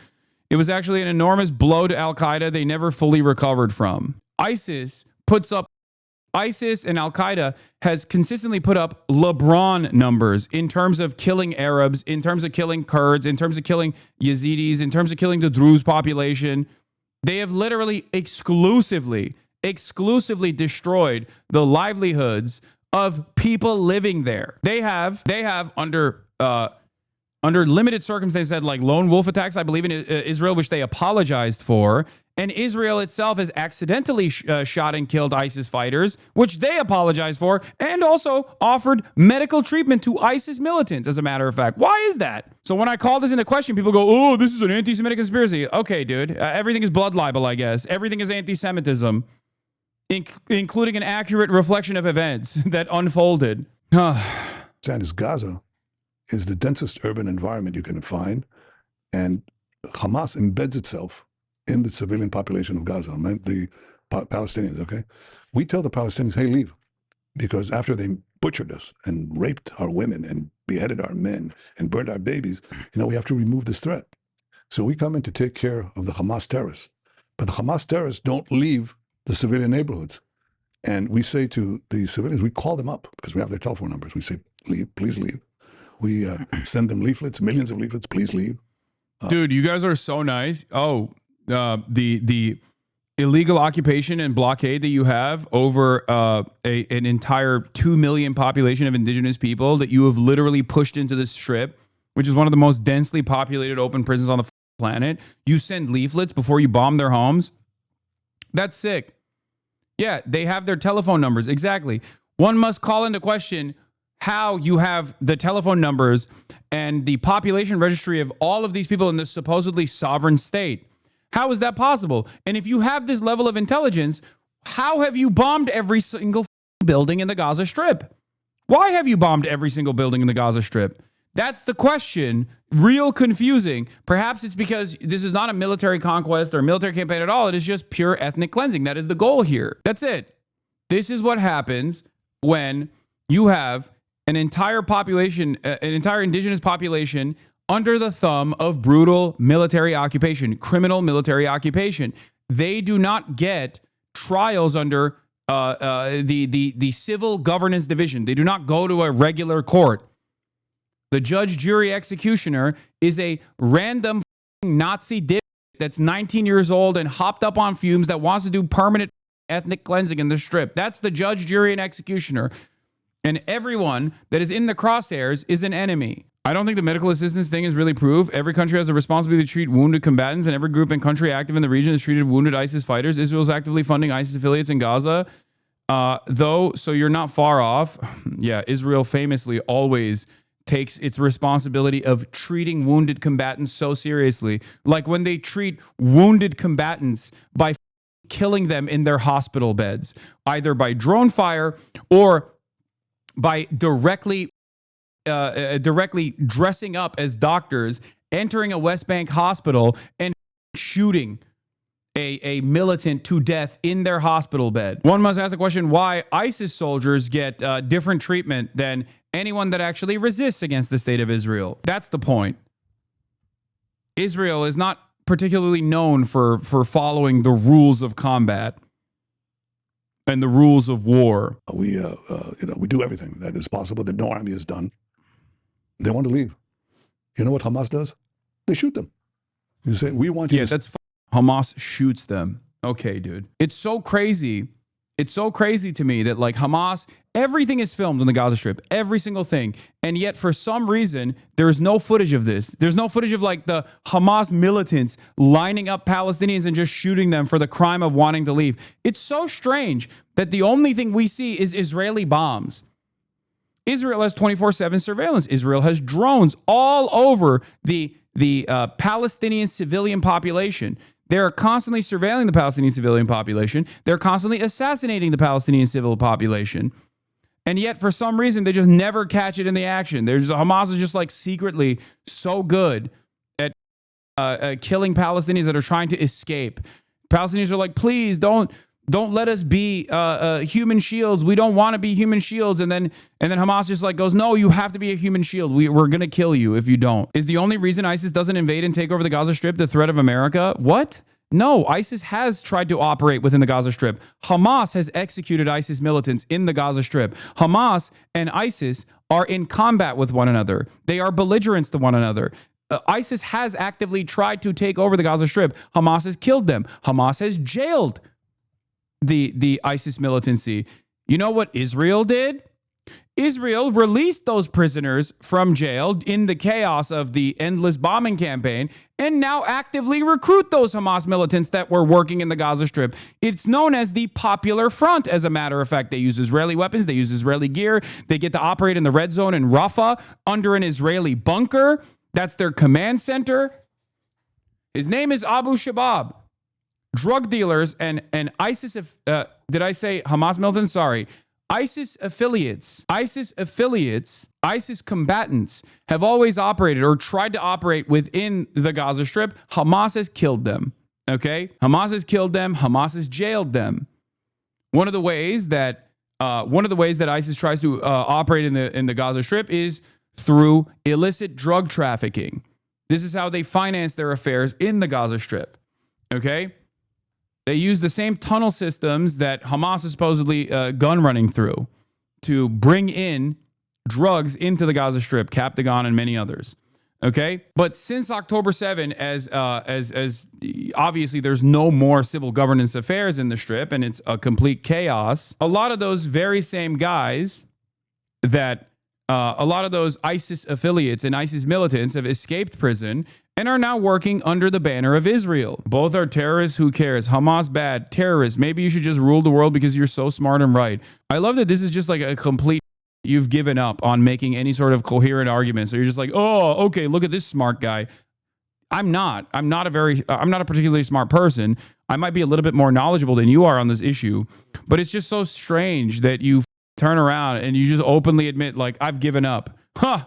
It was actually an enormous blow to Al-Qaeda they never fully recovered from. ISIS puts up ISIS and Al-Qaeda has consistently put up LeBron numbers in terms of killing Arabs, in terms of killing Kurds, in terms of killing Yazidis, in terms of killing the Druze population. They have literally exclusively destroyed the livelihoods of people living there. They have under limited circumstances had like lone wolf attacks, I believe, in Israel, which they apologized for. And Israel itself has accidentally shot and killed ISIS fighters, which they apologized for, and also offered medical treatment to ISIS militants, as a matter of fact. Why is that? So when I call this into question, people go, oh, this is an anti-Semitic conspiracy. Okay, dude. Everything is blood libel, I guess. Everything is anti-Semitism, including an accurate reflection of events that unfolded. Gaza is the densest urban environment you can find, and Hamas embeds itself in the civilian population of Gaza, the Palestinians, okay? We tell the Palestinians, hey, leave, because after they butchered us and raped our women and beheaded our men and burned our babies, we have to remove this threat. So we come in to take care of the Hamas terrorists. But the Hamas terrorists don't leave the civilian neighborhoods. And we say to the civilians, we call them up because we have their telephone numbers. We say, leave, please leave. We send them leaflets, millions of leaflets, please leave. Dude, you guys are so nice. Oh, the illegal occupation and blockade that you have over an entire 2 million population of indigenous people that you have literally pushed into this strip, which is one of the most densely populated open prisons on the planet. You send leaflets before you bomb their homes. That's sick. Yeah, they have their telephone numbers. Exactly. One must call into question how you have the telephone numbers and the population registry of all of these people in this supposedly sovereign state. How is that possible? And if you have this level of intelligence, how have you bombed every single building in the Gaza Strip? Why have you bombed every single building in the Gaza Strip? That's the question. Real confusing. Perhaps it's because this is not a military conquest or a military campaign at all. It is just pure ethnic cleansing. That is the goal here. That's it. This is what happens when you have an entire population, an entire indigenous population under the thumb of brutal military occupation, criminal military occupation. They do not get trials under the civil governance division. They do not go to a regular court. The judge, jury, executioner is a random Nazi dip that's 19 years old and hopped up on fumes that wants to do permanent ethnic cleansing in the strip. That's the judge, jury, and executioner. And everyone that is in the crosshairs is an enemy. I don't think the medical assistance thing is really proof. Every country has a responsibility to treat wounded combatants, and every group and country active in the region has treated wounded ISIS fighters. Israel is actively funding ISIS affiliates in Gaza. So you're not far off. Yeah, Israel famously always takes its responsibility of treating wounded combatants so seriously. Like when they treat wounded combatants by killing them in their hospital beds, either by drone fire or by directly dressing up as doctors, entering a West Bank hospital and shooting a militant to death in their hospital bed. One must ask the question why ISIS soldiers get different treatment than anyone that actually resists against the state of Israel. That's the point. Israel is not particularly known for following the rules of combat and the rules of war. We do everything that is possible that no army has done. They want to leave. You know what Hamas does? They shoot them. You say, we want you to... that's Hamas shoots them. Okay, dude. It's so crazy. It's so crazy to me that like Hamas, everything is filmed on the Gaza Strip, every single thing. And yet for some reason, there's no footage of this. There's no footage of like the Hamas militants lining up Palestinians and just shooting them for the crime of wanting to leave. It's so strange that the only thing we see is Israeli bombs. Israel has 24/7 surveillance. Israel has drones all over the Palestinian civilian population. They're constantly surveilling the Palestinian civilian population. They're constantly assassinating the Palestinian civil population. And yet, for some reason, they just never catch it in the action. Hamas is just like secretly so good at killing Palestinians that are trying to escape. Palestinians are like, please don't let us be human shields. We don't want to be human shields. And then Hamas just like goes, no, you have to be a human shield. We're going to kill you if you don't. Is the only reason ISIS doesn't invade and take over the Gaza Strip the threat of America? What? No, ISIS has tried to operate within the Gaza Strip. Hamas has executed ISIS militants in the Gaza Strip. Hamas and ISIS are in combat with one another. They are belligerents to one another. ISIS has actively tried to take over the Gaza Strip. Hamas has killed them. Hamas has jailed the ISIS militancy. You know what Israel did? Israel released those prisoners from jail in the chaos of the endless bombing campaign and now actively recruit those Hamas militants that were working in the Gaza Strip. It's known as the Popular Front, as a matter of fact. They use Israeli weapons. They use Israeli gear. They get to operate in the red zone in Rafah under an Israeli bunker. That's their command center. His name is Abu Shabab. Drug dealers and ISIS, did I say Hamas militants? Sorry. ISIS affiliates, ISIS combatants have always operated or tried to operate within the Gaza Strip. Hamas has killed them. Okay? Hamas has killed them. Hamas has jailed them. One of the ways that ISIS tries to operate in the Gaza Strip is through illicit drug trafficking. This is how they finance their affairs in the Gaza Strip. Okay? They use the same tunnel systems that Hamas is supposedly gun running through to bring in drugs into the Gaza Strip, Captagon, and many others. Okay, but since October 7, as obviously there's no more civil governance affairs in the Strip and it's a complete chaos. A lot of those very same guys that a lot of those ISIS affiliates and ISIS militants have escaped prison and are now working under the banner of Israel. Both are terrorists. Who cares? Hamas bad. Terrorists. Maybe you should just rule the world because you're so smart and right. I love that this is just like a complete, you've given up on making any sort of coherent argument. So you're just like, oh, okay, look at this smart guy. I'm not a particularly smart person. I might be a little bit more knowledgeable than you are on this issue, but it's just so strange that you turn around and you just openly admit, like, I've given up.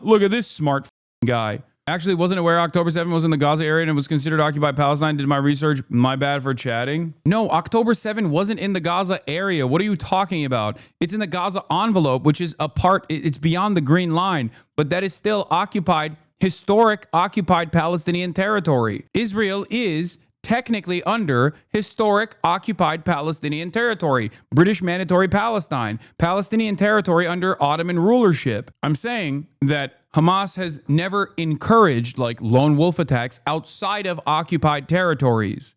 Look at this smart guy. Actually, wasn't aware October 7 was in the Gaza area and it was considered occupied Palestine. Did my research. My bad for chatting. No, October 7 wasn't in the Gaza area. What are you talking about? It's in the Gaza envelope, which is a part, it's beyond the green line, but that is still occupied, historic occupied Palestinian territory. Israel is technically under historic occupied Palestinian territory, British Mandatory Palestine, Palestinian territory under Ottoman rulership. I'm saying that Hamas has never encouraged like lone wolf attacks outside of occupied territories.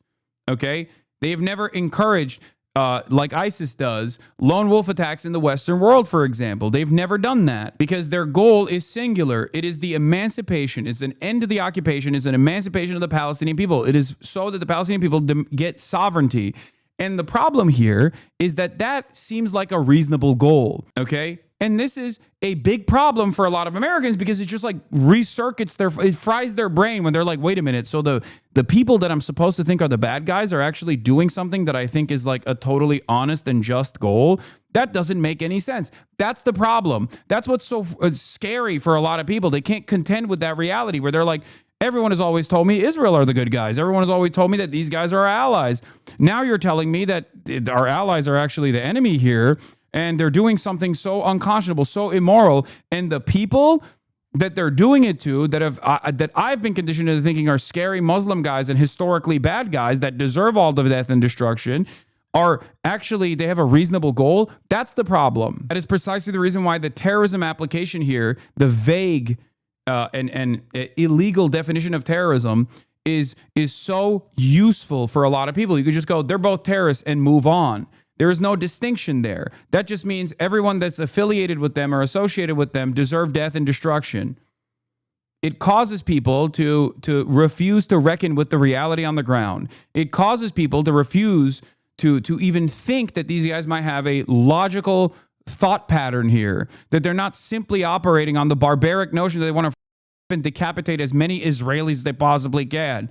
Okay? They have never encouraged, like ISIS does, lone wolf attacks in the Western world, for example. They've never done that because their goal is singular. It is the emancipation. It's an end to the occupation. It's an emancipation of the Palestinian people. It is so that the Palestinian people get sovereignty. And the problem here is that that seems like a reasonable goal. Okay? And this is a big problem for a lot of Americans because it just like recircuits it fries their brain when they're like, wait a minute. So the people that I'm supposed to think are the bad guys are actually doing something that I think is like a totally honest and just goal. That doesn't make any sense. That's the problem. That's what's so scary for a lot of people. They can't contend with that reality where they're like, everyone has always told me Israel are the good guys. Everyone has always told me that these guys are our allies. Now you're telling me that our allies are actually the enemy here. And they're doing something so unconscionable, so immoral, and the people that they're doing it to, that I've been conditioned into thinking are scary Muslim guys and historically bad guys that deserve all the death and destruction, are actually, they have a reasonable goal. That's the problem. That is precisely the reason why the terrorism application here, the vague and illegal definition of terrorism, is so useful for a lot of people. You could just go, they're both terrorists and move on. There is no distinction there. That just means everyone that's affiliated with them or associated with them deserve death and destruction. It causes people to refuse to reckon with the reality on the ground. It causes people to refuse to even think that these guys might have a logical thought pattern here, that they're not simply operating on the barbaric notion that they want to decapitate as many Israelis as they possibly can.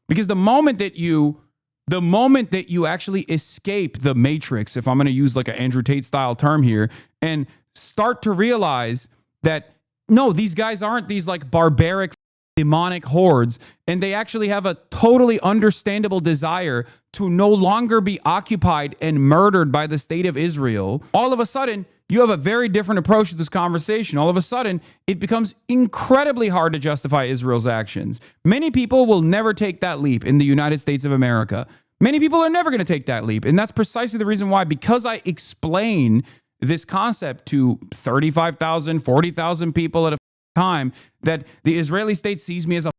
Because the moment that you actually escape the matrix, if I'm going to use like an Andrew Tate style term here, and start to realize that, no, these guys aren't these like barbaric demonic hordes, and they actually have a totally understandable desire to no longer be occupied and murdered by the state of Israel, all of a sudden, you have a very different approach to this conversation. All of a sudden, it becomes incredibly hard to justify Israel's actions. Many people will never take that leap in the United States of America. Many people are never going to take that leap. And that's precisely the reason why, because I explain this concept to 35,000, 40,000 people at a time, that the Israeli state sees me as a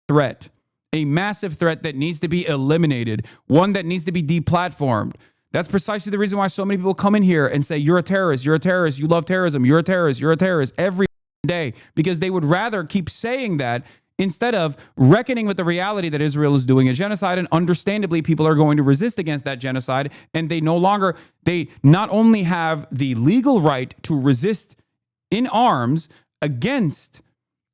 threat, a massive threat that needs to be eliminated, one that needs to be deplatformed. That's precisely the reason why so many people come in here and say, you're a terrorist, you love terrorism, you're a terrorist every day, because they would rather keep saying that instead of reckoning with the reality that Israel is doing a genocide. And understandably, people are going to resist against that genocide. And they not only have the legal right to resist in arms against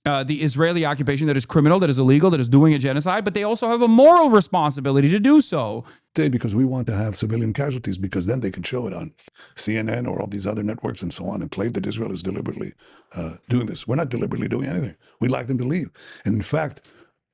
the Israeli occupation that is criminal, that is illegal, that is doing a genocide, but they also have a moral responsibility to do so. Because we want to have civilian casualties, because then they can show it on CNN or all these other networks and so on and claim that Israel is deliberately doing this. We're not deliberately doing anything. We'd like them to leave. And in fact,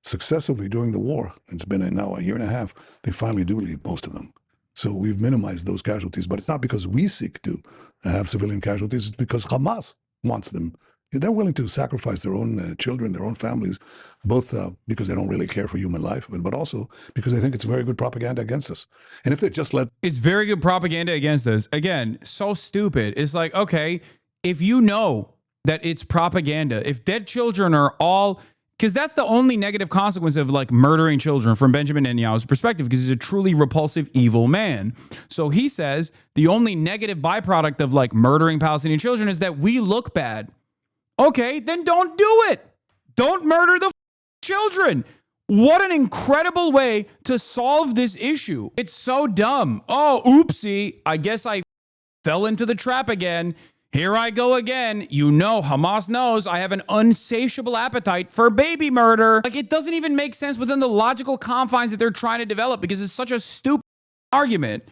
successively during the war, it's been now a year and a half, they finally do leave, most of them. So we've minimized those casualties, but it's not because we seek to have civilian casualties, it's because Hamas wants them. They're willing to sacrifice their own children, their own families, both because they don't really care for human life, but also because they think it's very good propaganda against us. And if they just let... It's very good propaganda against us. Again, so stupid. It's like, okay, if you know that it's propaganda, if dead children are all... Because that's the only negative consequence of like murdering children from Benjamin Netanyahu's perspective, because he's a truly repulsive, evil man. So he says the only negative byproduct of like murdering Palestinian children is that we look bad. Okay, then don't do it. Don't murder the children. What an incredible way to solve this issue. It's so dumb. Oh, oopsie. I guess I fell into the trap again. Here I go again. You know, Hamas knows I have an insatiable appetite for baby murder. Like, it doesn't even make sense within the logical confines that they're trying to develop, because it's such a stupid argument.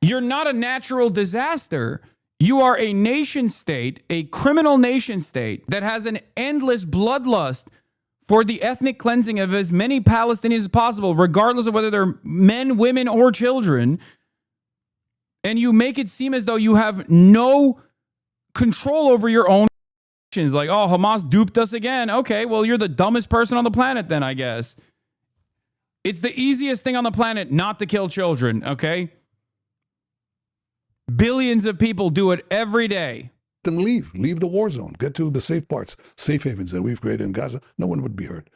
You're not a natural disaster. You are a nation state, a criminal nation state that has an endless bloodlust for the ethnic cleansing of as many Palestinians as possible, regardless of whether they're men, women, or children. And you make it seem as though you have no control over your own actions. Like, oh, Hamas duped us again. Okay, well, you're the dumbest person on the planet then, I guess. It's the easiest thing on the planet not to kill children, okay? Billions of people do it every day. Then leave the war zone, get to the safe parts, safe havens that we've created in Gaza. No one would be hurt.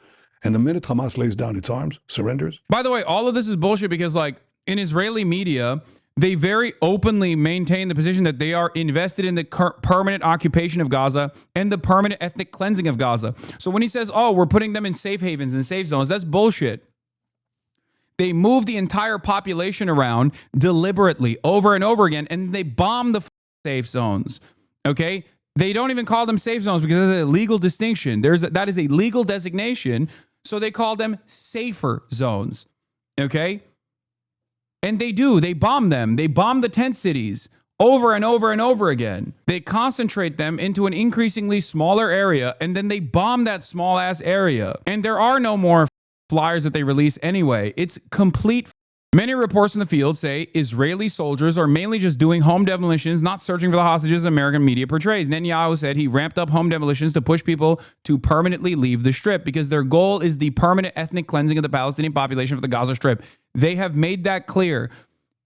And the minute Hamas lays down its arms, surrenders. By the way, all of this is bullshit, because like in Israeli media, they very openly maintain the position that they are invested in the permanent occupation of Gaza and the permanent ethnic cleansing of Gaza. So when he says, oh, we're putting them in safe havens and safe zones, that's bullshit. They move the entire population around deliberately over and over again, and they bomb the safe zones. Okay? They don't even call them safe zones because there's a legal distinction. That is a legal designation, so they call them safer zones. Okay? And they bomb them. They bomb the tent cities over and over and over again. They concentrate them into an increasingly smaller area, and then they bomb that small ass area. And there are no more flyers that they release anyway. It's complete. Many reports in the field say Israeli soldiers are mainly just doing home demolitions, not searching for the hostages American media portrays. Netanyahu said he ramped up home demolitions to push people to permanently leave the Strip because their goal is the permanent ethnic cleansing of the Palestinian population of the Gaza Strip. They have made that clear.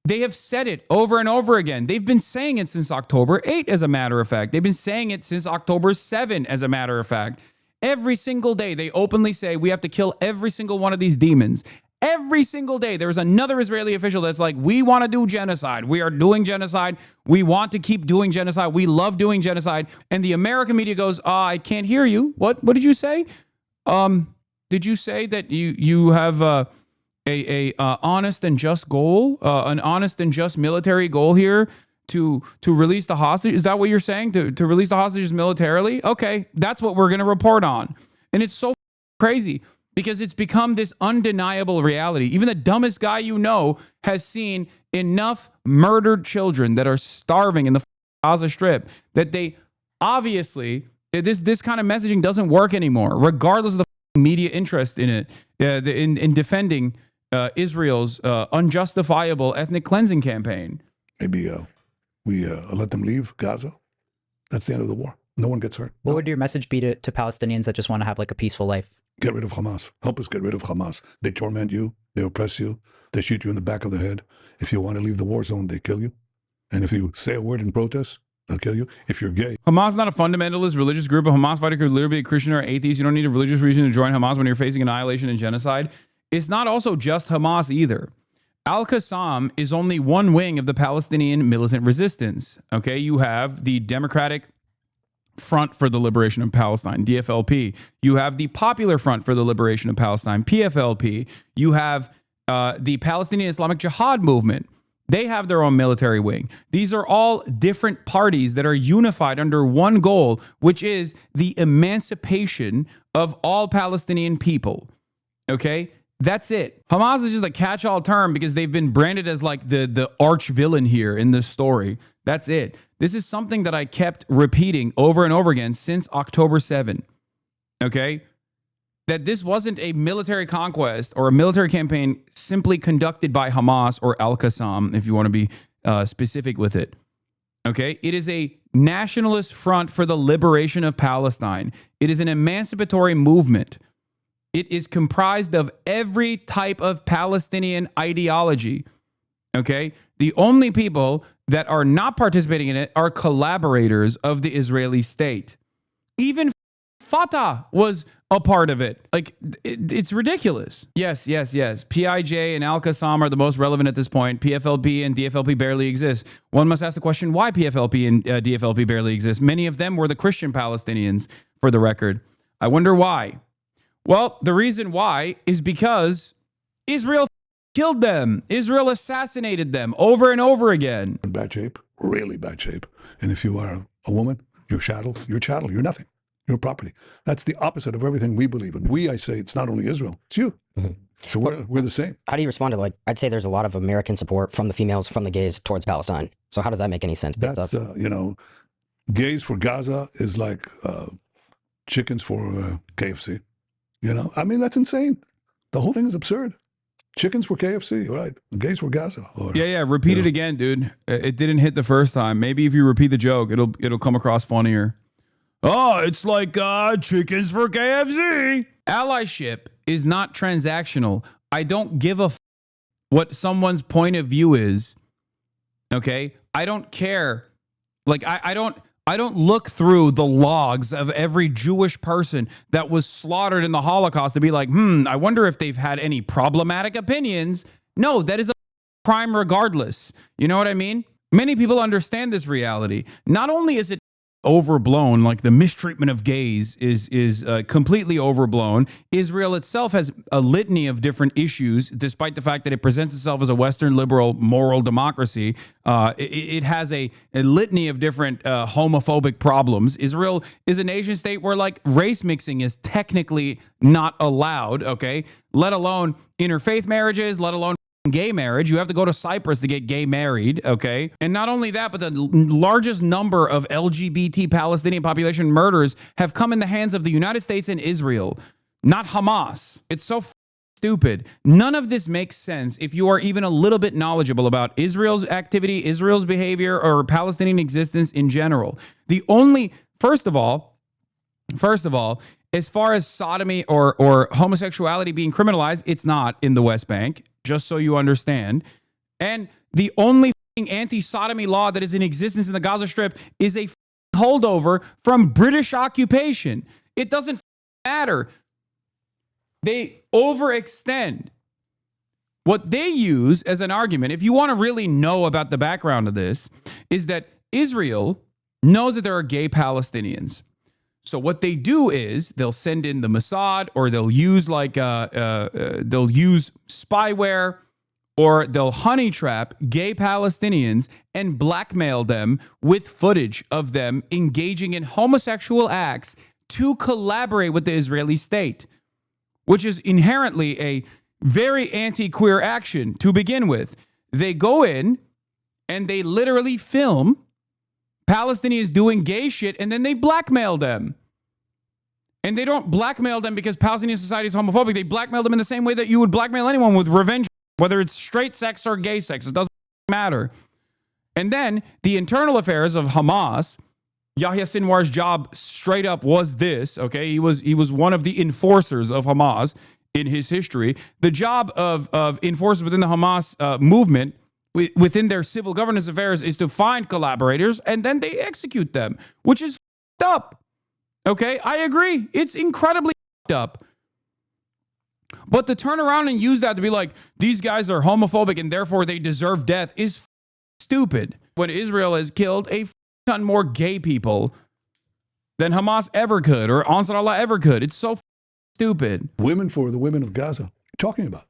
They have said it over and over again. They've been saying it since October 8, as a matter of fact. They've been saying it since October 7, as a matter of fact. Every single day, they openly say we have to kill every single one of these demons. Every single day, there's another Israeli official that's like, we want to do genocide. We are doing genocide. We want to keep doing genocide. We love doing genocide. And the American media goes, I can't hear you. What did you say? Did you say that you have a honest and just goal, an honest and just military goal here to release the hostage? Is that what you're saying? To release the hostages militarily? Okay, that's what we're going to report on. And it's so crazy because it's become this undeniable reality. Even the dumbest guy you know has seen enough murdered children that are starving in the Gaza Strip that they obviously, this kind of messaging doesn't work anymore, regardless of the media interest in it, in defending Israel's unjustifiable ethnic cleansing campaign. Maybe we let them leave Gaza, that's the end of the war. No one gets hurt. What would your message be to Palestinians that just want to have like a peaceful life? Get rid of Hamas. Help us get rid of Hamas. They torment you. They oppress you. They shoot you in the back of the head. If you want to leave the war zone, they kill you. And if you say a word in protest, they'll kill you. If you're gay. Hamas is not a fundamentalist religious group. A Hamas fighter could literally be a Christian or atheist. You don't need a religious reason to join Hamas when you're facing annihilation and genocide. It's not also just Hamas either. Al-Qassam is only one wing of the Palestinian militant resistance. Okay, you have the Democratic Front for the Liberation of Palestine, DFLP. You have the Popular Front for the Liberation of Palestine, PFLP. You have the Palestinian Islamic Jihad movement. They have their own military wing. These are all different parties that are unified under one goal, which is the emancipation of all Palestinian people. Okay? That's it. Hamas is just a catch-all term because they've been branded as like the arch villain here in this story. That's it. This is something that I kept repeating over and over again since October 7. Okay? That this wasn't a military conquest or a military campaign simply conducted by Hamas or Al-Qassam, if you want to be specific with it. Okay? It is a nationalist front for the liberation of Palestine. It is an emancipatory movement. It is comprised of every type of Palestinian ideology. Okay? The only people that are not participating in it are collaborators of the Israeli state. Even Fatah was a part of it. Like, it's ridiculous. Yes. PIJ and Al-Qassam are the most relevant at this point. PFLP and DFLP barely exist. One must ask the question, why PFLP and DFLP barely exist? Many of them were the Christian Palestinians, for the record. I wonder why. Well, the reason why is because Israel killed them. Israel assassinated them over and over again. In bad shape, really bad shape. And if you are a woman, you're chattel, you're nothing. You're property. That's the opposite of everything we believe in. I say, it's not only Israel, it's you. Mm-hmm. So we're the same. How do you respond to, like, I'd say there's a lot of American support from the females, from the gays towards Palestine. So how does that make any sense? That's, gays for Gaza is like chickens for KFC. I mean, that's insane. The whole thing is absurd. Chickens for KFC, right? Gays for Gaza. Or, yeah. Repeat it again, dude. It didn't hit the first time. Maybe if you repeat the joke, it'll come across funnier. Oh, it's like chickens for KFC. Allyship is not transactional. I don't give a what someone's point of view is. Okay? I don't care. Like, I don't look through the logs of every Jewish person that was slaughtered in the Holocaust to be like, I wonder if they've had any problematic opinions. No, that is a crime regardless. You know what I mean? Many people understand this reality. Not only is it overblown, like the mistreatment of gays is completely overblown. Israel itself has a litany of different issues, despite the fact that it presents itself as a Western liberal moral democracy. It has a litany of different homophobic problems. Israel is a nation state where like race mixing is technically not allowed, okay? Let alone interfaith marriages, let alone gay marriage. You have to go to Cyprus to get gay married, okay? And not only that, but the largest number of LGBT Palestinian population murders have come in the hands of the United States and Israel, not Hamas. It's so stupid. None of this makes sense if you are even a little bit knowledgeable about Israel's activity, Israel's behavior, or Palestinian existence in general. First of all, as far as sodomy or homosexuality being criminalized, it's not in the West Bank, just so you understand. And the only anti-sodomy law that is in existence in the Gaza Strip is a holdover from British occupation. It doesn't matter. They overextend. What they use as an argument, if you want to really know about the background of this, is that Israel knows that there are gay Palestinians. So what they do is they'll send in the Mossad, or they'll use they'll use spyware, or they'll honey trap gay Palestinians and blackmail them with footage of them engaging in homosexual acts to collaborate with the Israeli state, which is inherently a very anti-queer action to begin with. They go in and they literally film Palestinians doing gay shit, and then they blackmail them. And they don't blackmail them because Palestinian society is homophobic. They blackmail them in the same way that you would blackmail anyone with revenge, whether it's straight sex or gay sex. It doesn't matter. And then the internal affairs of Hamas, Yahya Sinwar's job straight up was this, okay? He was one of the enforcers of Hamas in his history. The job of enforcers within the Hamas movement, within their civil governance affairs, is to find collaborators and then they execute them, which is f***ed up, okay? I agree. It's incredibly f***ed up. But to turn around and use that to be like, these guys are homophobic and therefore they deserve death is stupid. When Israel has killed a ton more gay people than Hamas ever could or Ansar Allah ever could. It's so stupid. Women for the women of Gaza, talking about,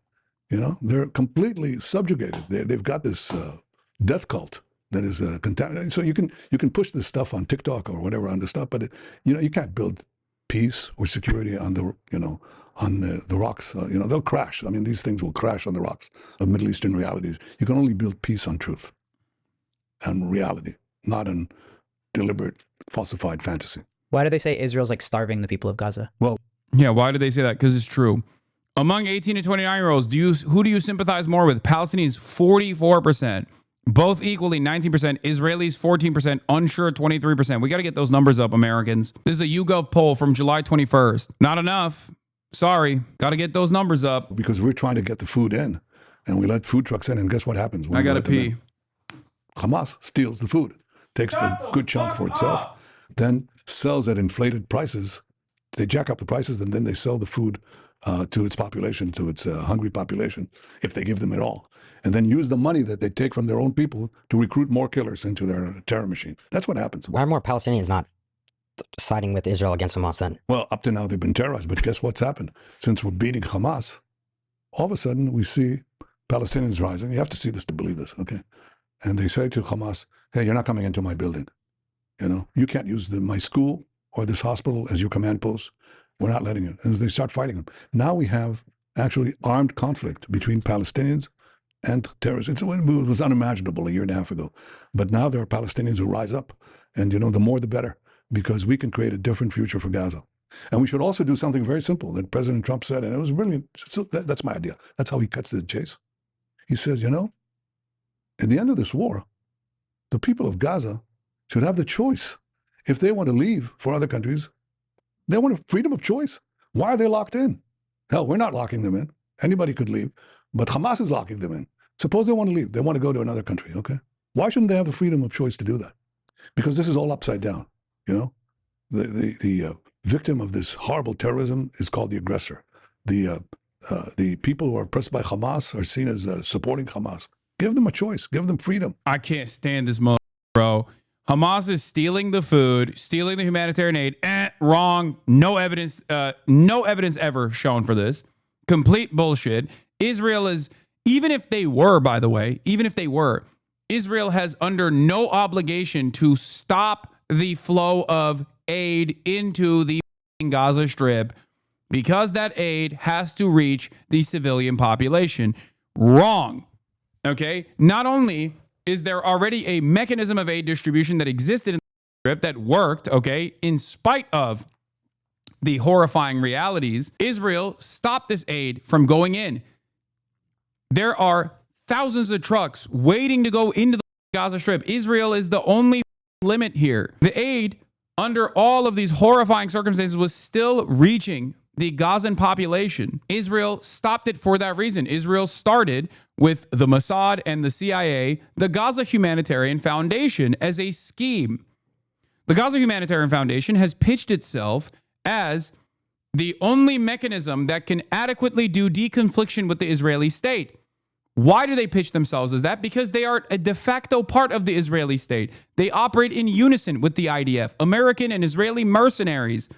they're completely subjugated. They've got this death cult that is contaminated. So you can push this stuff on TikTok or whatever on the stuff, but you can't build peace or security on the rocks. They'll crash. I mean, these things will crash on the rocks of Middle Eastern realities. You can only build peace on truth and reality, not on deliberate, falsified fantasy. Why do they say Israel's like starving the people of Gaza? Well, yeah, why do they say that? Because it's true. Among 18 to 29-year-olds, who do you sympathize more with? Palestinians, 44%. Both equally 19%, Israelis 14%, unsure 23%. We got to get those numbers up, Americans. This is a YouGov poll from July 21st. Not enough. Sorry. Got to get those numbers up. because we're trying to get the food in, and we let food trucks in, and guess what happens? When I we got to let them pee. in? Hamas steals the food, takes the good chunk for itself, then sells at inflated prices. They jack up the prices, and then they sell the food to its population, to its hungry population, if they give them at all, and then use the money that they take from their own people to recruit more killers into their terror machine. That's what happens. Why are more Palestinians not siding with Israel against Hamas then? Well, up to now, they've been terrorized, but guess what's happened? Since we're beating Hamas, all of a sudden we see Palestinians rising. You have to see this to believe this, okay? And they say to Hamas, hey, you're not coming into my building. You can't use my school or this hospital as your command post. We're not letting it. And they start fighting them. Now we have actually armed conflict between Palestinians and terrorists. It was unimaginable a year and a half ago. But now there are Palestinians who rise up. And, the more the better, because we can create a different future for Gaza. And we should also do something very simple that President Trump said, and it was brilliant. So that's my idea. That's how he cuts to the chase. He says, at the end of this war, the people of Gaza should have the choice. If they want to leave for other countries, they want a freedom of choice. Why are they locked in? Hell, we're not locking them in. Anybody could leave, but Hamas is locking them in. Suppose they want to leave. They want to go to another country, okay? Why shouldn't they have the freedom of choice to do that? Because this is all upside down, The victim of this horrible terrorism is called the aggressor. The people who are oppressed by Hamas are seen as supporting Hamas. Give them a choice. Give them freedom. I can't stand this bro. Hamas is stealing the food, stealing the humanitarian aid. Wrong. No evidence ever shown for this. Complete bullshit. Israel is, even if they were, by the way, Israel has under no obligation to stop the flow of aid into the Gaza Strip because that aid has to reach the civilian population. Wrong. Okay? Not only is there already a mechanism of aid distribution that existed in the Strip that worked, okay, in spite of the horrifying realities, Israel stopped this aid from going in. There are thousands of trucks waiting to go into the Gaza Strip. Israel is the only limit here. The aid, under all of these horrifying circumstances, was still reaching the Gazan population. Israel stopped it for that reason. Israel started with the Mossad and the CIA, the Gaza Humanitarian Foundation, as a scheme. The Gaza Humanitarian Foundation has pitched itself as the only mechanism that can adequately do deconfliction with the Israeli state. Why do they pitch themselves as that? Because they are a de facto part of the Israeli state. They operate in unison with the IDF, American and Israeli mercenaries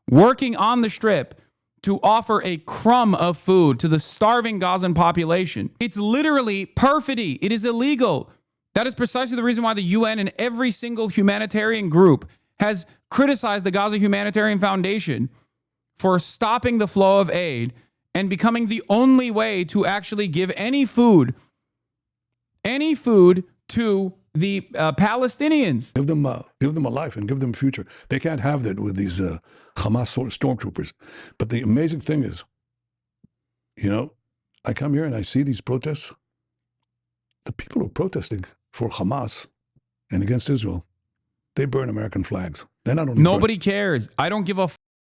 working on the Strip to offer a crumb of food to the starving Gazan population. It's literally perfidy. It is illegal. That is precisely the reason why the UN and every single humanitarian group has criticized the Gaza Humanitarian Foundation for stopping the flow of aid and becoming the only way to actually give any food to the Palestinians. Give them a life and give them a future. They can't have that with these Hamas stormtroopers. But the amazing thing is, I come here and I see these protests. The people who are protesting for Hamas and against Israel, they burn American flags. They're not only Nobody cares. I don't give a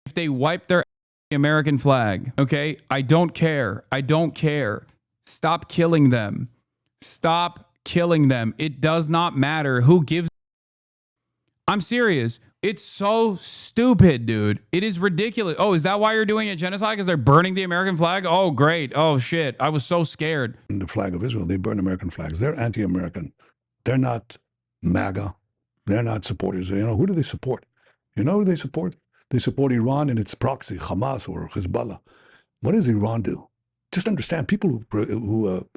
if they wipe their American flag. Okay? I don't care. I don't care. Stop killing them. Stop killing them. It does not matter who gives. I'm serious. It's so stupid, dude. It is ridiculous. Oh, is that why you're doing it genocide? Because they're burning the American flag? Oh, great. Oh, shit. I was so scared. the flag of Israel. They burn American flags. They're anti-American. They're not MAGA. They're not supporters. You know, who do they support? You know who they support? They support Iran and its proxy, Hamas or Hezbollah. What does Iran do? Just understand, people who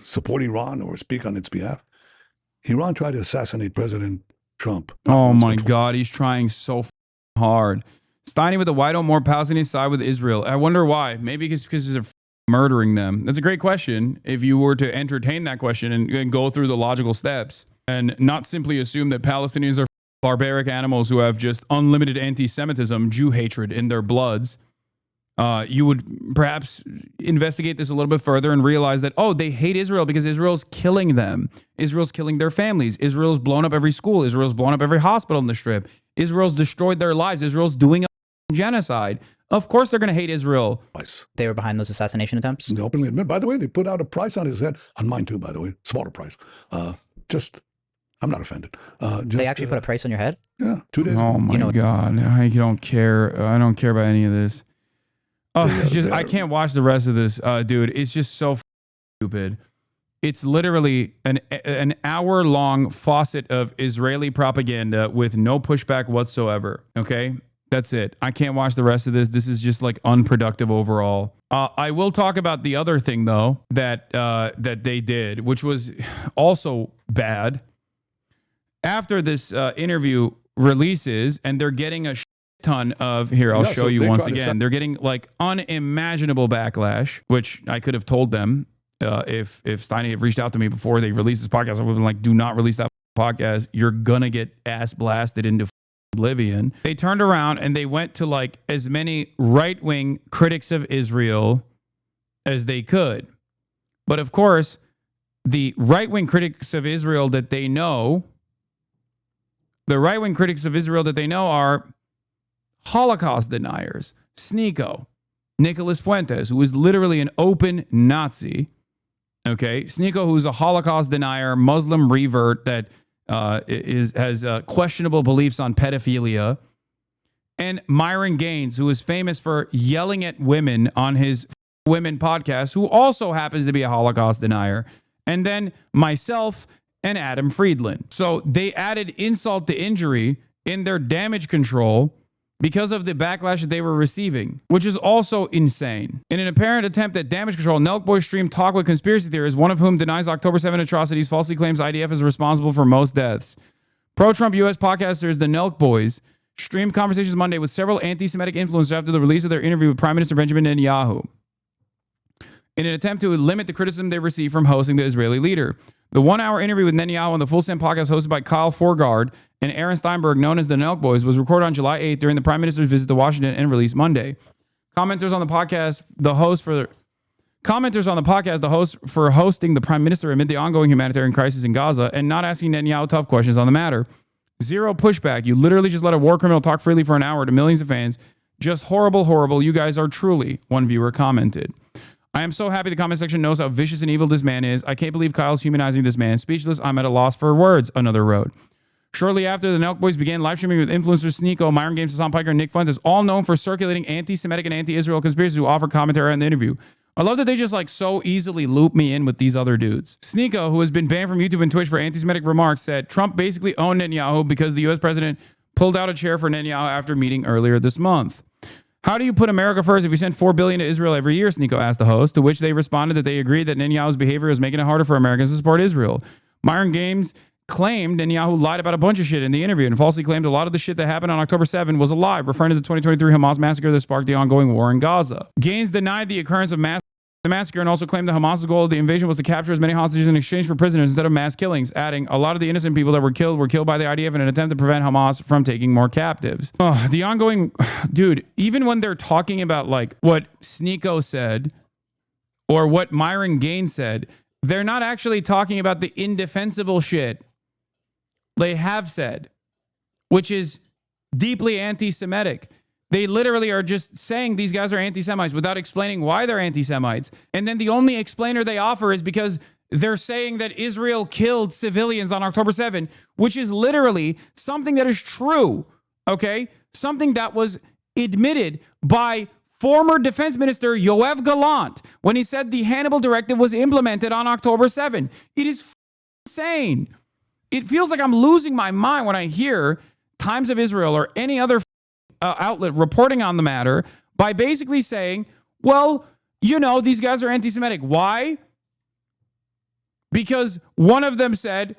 support Iran or speak on its behalf. Iran tried to assassinate President Trump. Oh my God, he's trying so hard. Steiny with the why don't more Palestinians side with Israel? I wonder why. Maybe because they're murdering them. That's a great question. If you were to entertain that question and go through the logical steps and not simply assume that Palestinians are barbaric animals who have just unlimited anti-Semitism, Jew hatred in their bloods, you would perhaps investigate this a little bit further and realize that, oh, they hate Israel because Israel's killing them. Israel's killing their families. Israel's blown up every school. Israel's blown up every hospital in the Strip. Israel's destroyed their lives. Israel's doing a genocide. Of course they're going to hate Israel. They were behind those assassination attempts? They openly admit. By the way, they put out a price on his head. On mine too, by the way. Smaller price. I'm not offended. They actually put a price on your head? Yeah, 2 days ago. Oh my God. I don't care. I don't care about any of this. Oh, I can't watch the rest of this, dude. It's just so stupid. It's literally an hour-long faucet of Israeli propaganda with no pushback whatsoever. Okay? That's it. I can't watch the rest of this. This is just like unproductive overall. I will talk about the other thing, though, that they did, which was also bad. After this interview releases, and they're getting a ton of I'll show you once again. They're getting like unimaginable backlash, which I could have told them if Steiny had reached out to me before they released this podcast. I would have been like, do not release that podcast. You're gonna get ass blasted into oblivion. They turned around and they went to like as many right-wing critics of Israel as they could. But of course, the right-wing critics of Israel that they know are Holocaust deniers. Sneeko, Nicholas Fuentes, who is literally an open Nazi. Okay, Sneeko, who's a Holocaust denier, Muslim revert that has questionable beliefs on pedophilia, and Myron Gaines, who is famous for yelling at women on his Women podcast, who also happens to be a Holocaust denier, and then myself and Adam Friedland. So they added insult to injury in their damage control because of the backlash that they were receiving, which is also insane. In an apparent attempt at damage control, Nelk Boys streamed talk with conspiracy theorists, one of whom denies October 7 atrocities, falsely claims IDF is responsible for most deaths. Pro-Trump U.S. podcasters, the Nelk Boys, streamed conversations Monday with several anti-Semitic influencers after the release of their interview with Prime Minister Benjamin Netanyahu, in an attempt to limit the criticism they received from hosting the Israeli leader. The 1-hour interview with Netanyahu on the Full Send podcast hosted by Kyle Forgard and Aaron Steinberg, known as the Nelk Boys, was recorded on July 8th during the Prime Minister's visit to Washington and released Monday. Commenters on the podcast, the host for hosting the Prime Minister amid the ongoing humanitarian crisis in Gaza and not asking Netanyahu tough questions on the matter. Zero pushback. You literally just let a war criminal talk freely for an hour to millions of fans. Just horrible, horrible. You guys are truly, one viewer commented. I am so happy the comment section knows how vicious and evil this man is. I can't believe Kyle's humanizing this man. Speechless, I'm at a loss for words, another wrote. Shortly after, the Nelk Boys began live streaming with influencers Sneeko, Myron Gaines, Hasan Piker, and Nick Fuentes, all known for circulating anti-Semitic and anti-Israel conspiracies who offer commentary on the interview. I love that they just like so easily loop me in with these other dudes. Sneeko, who has been banned from YouTube and Twitch for anti-Semitic remarks, said Trump basically owned Netanyahu because the U.S. president pulled out a chair for Netanyahu after meeting earlier this month. How do you put America first if you send $4 billion to Israel every year? Sneeko asked the host, to which they responded that they agreed that Netanyahu's behavior was making it harder for Americans to support Israel. Myron Gaines claimed Netanyahu lied about a bunch of shit in the interview and falsely claimed a lot of the shit that happened on October 7 was a lie, referring to the 2023 Hamas massacre that sparked the ongoing war in Gaza. Gaines denied the occurrence of the massacre and also claimed that Hamas's goal of the invasion was to capture as many hostages in exchange for prisoners instead of mass killings, adding, a lot of the innocent people that were killed by the IDF in an attempt to prevent Hamas from taking more captives. The ongoing, dude, even when they're talking about like what Sneeko said or what Myron Gaines said, They're not actually talking about the indefensible shit they have said, which is deeply anti-Semitic. They literally are just saying these guys are anti-Semites without explaining why they're anti-Semites. And then the only explainer they offer is because they're saying that Israel killed civilians on October 7, which is literally something that is true, okay? Something that was admitted by former Defense Minister Yoav Gallant when he said the Hannibal Directive was implemented on October 7. It is insane. It feels like I'm losing my mind when I hear Times of Israel or any other outlet reporting on the matter by basically saying, well, you know, these guys are anti-Semitic. Why? Because one of them said,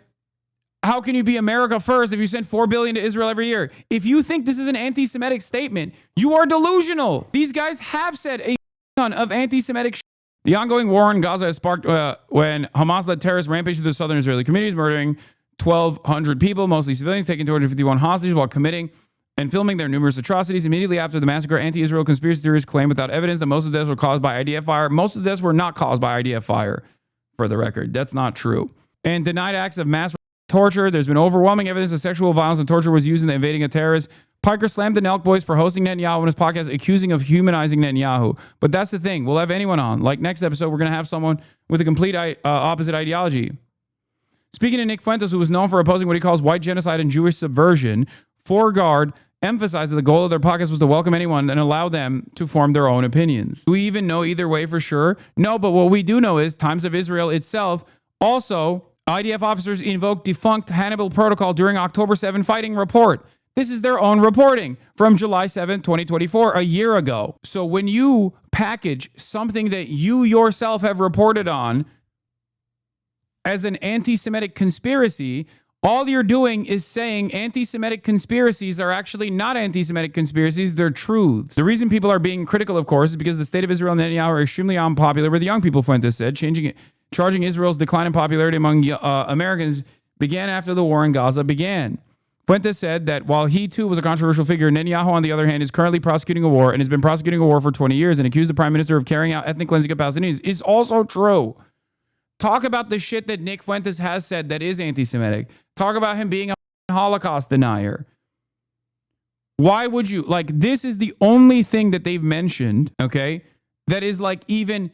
how can you be America first if you send $4 billion to Israel every year? If you think this is an anti-Semitic statement, you are delusional. These guys have said a ton of anti-Semitic shit. The ongoing war in Gaza has sparked when Hamas led terrorist rampage through the southern Israeli communities, murdering 1,200 people, mostly civilians, taking 251 hostages while committing and filming their numerous atrocities. Immediately after the massacre, anti-Israel conspiracy theorists claimed without evidence that most of the deaths were caused by IDF fire. Most of the deaths were not caused by IDF fire, for the record. That's not true. And denied acts of mass torture. There's been overwhelming evidence that sexual violence and torture was used in the invading of terrorists. Piker slammed the Nelk boys for hosting Netanyahu on his podcast, accusing of humanizing Netanyahu. But that's the thing. We'll have anyone on. Like next episode, we're going to have someone with a complete opposite ideology. Speaking to Nick Fuentes, who was known for opposing what he calls white genocide and Jewish subversion, Forgard emphasized that the goal of their podcast was to welcome anyone and allow them to form their own opinions. Do we even know either way for sure? No, but what we do know is Times of Israel itself also, IDF officers invoked defunct Hannibal Protocol during October 7 fighting report. This is their own reporting from July 7, 2024, a year ago. So when you package something that you yourself have reported on as an anti-Semitic conspiracy, all you're doing is saying anti-Semitic conspiracies are actually not anti-Semitic conspiracies, they're truths. The reason people are being critical, of course, is because the state of Israel and Netanyahu are extremely unpopular with the young people, Fuentes said, charging Israel's decline in popularity among Americans began after the war in Gaza began. Fuentes said that while he too was a controversial figure, Netanyahu, on the other hand, is currently prosecuting a war and has been prosecuting a war for 20 years and accused the prime minister of carrying out ethnic cleansing of Palestinians is also true. Talk about the shit that Nick Fuentes has said that is anti-Semitic. Talk about him being a Holocaust denier. Why would you? Like, this is the only thing that they've mentioned, okay, that is like even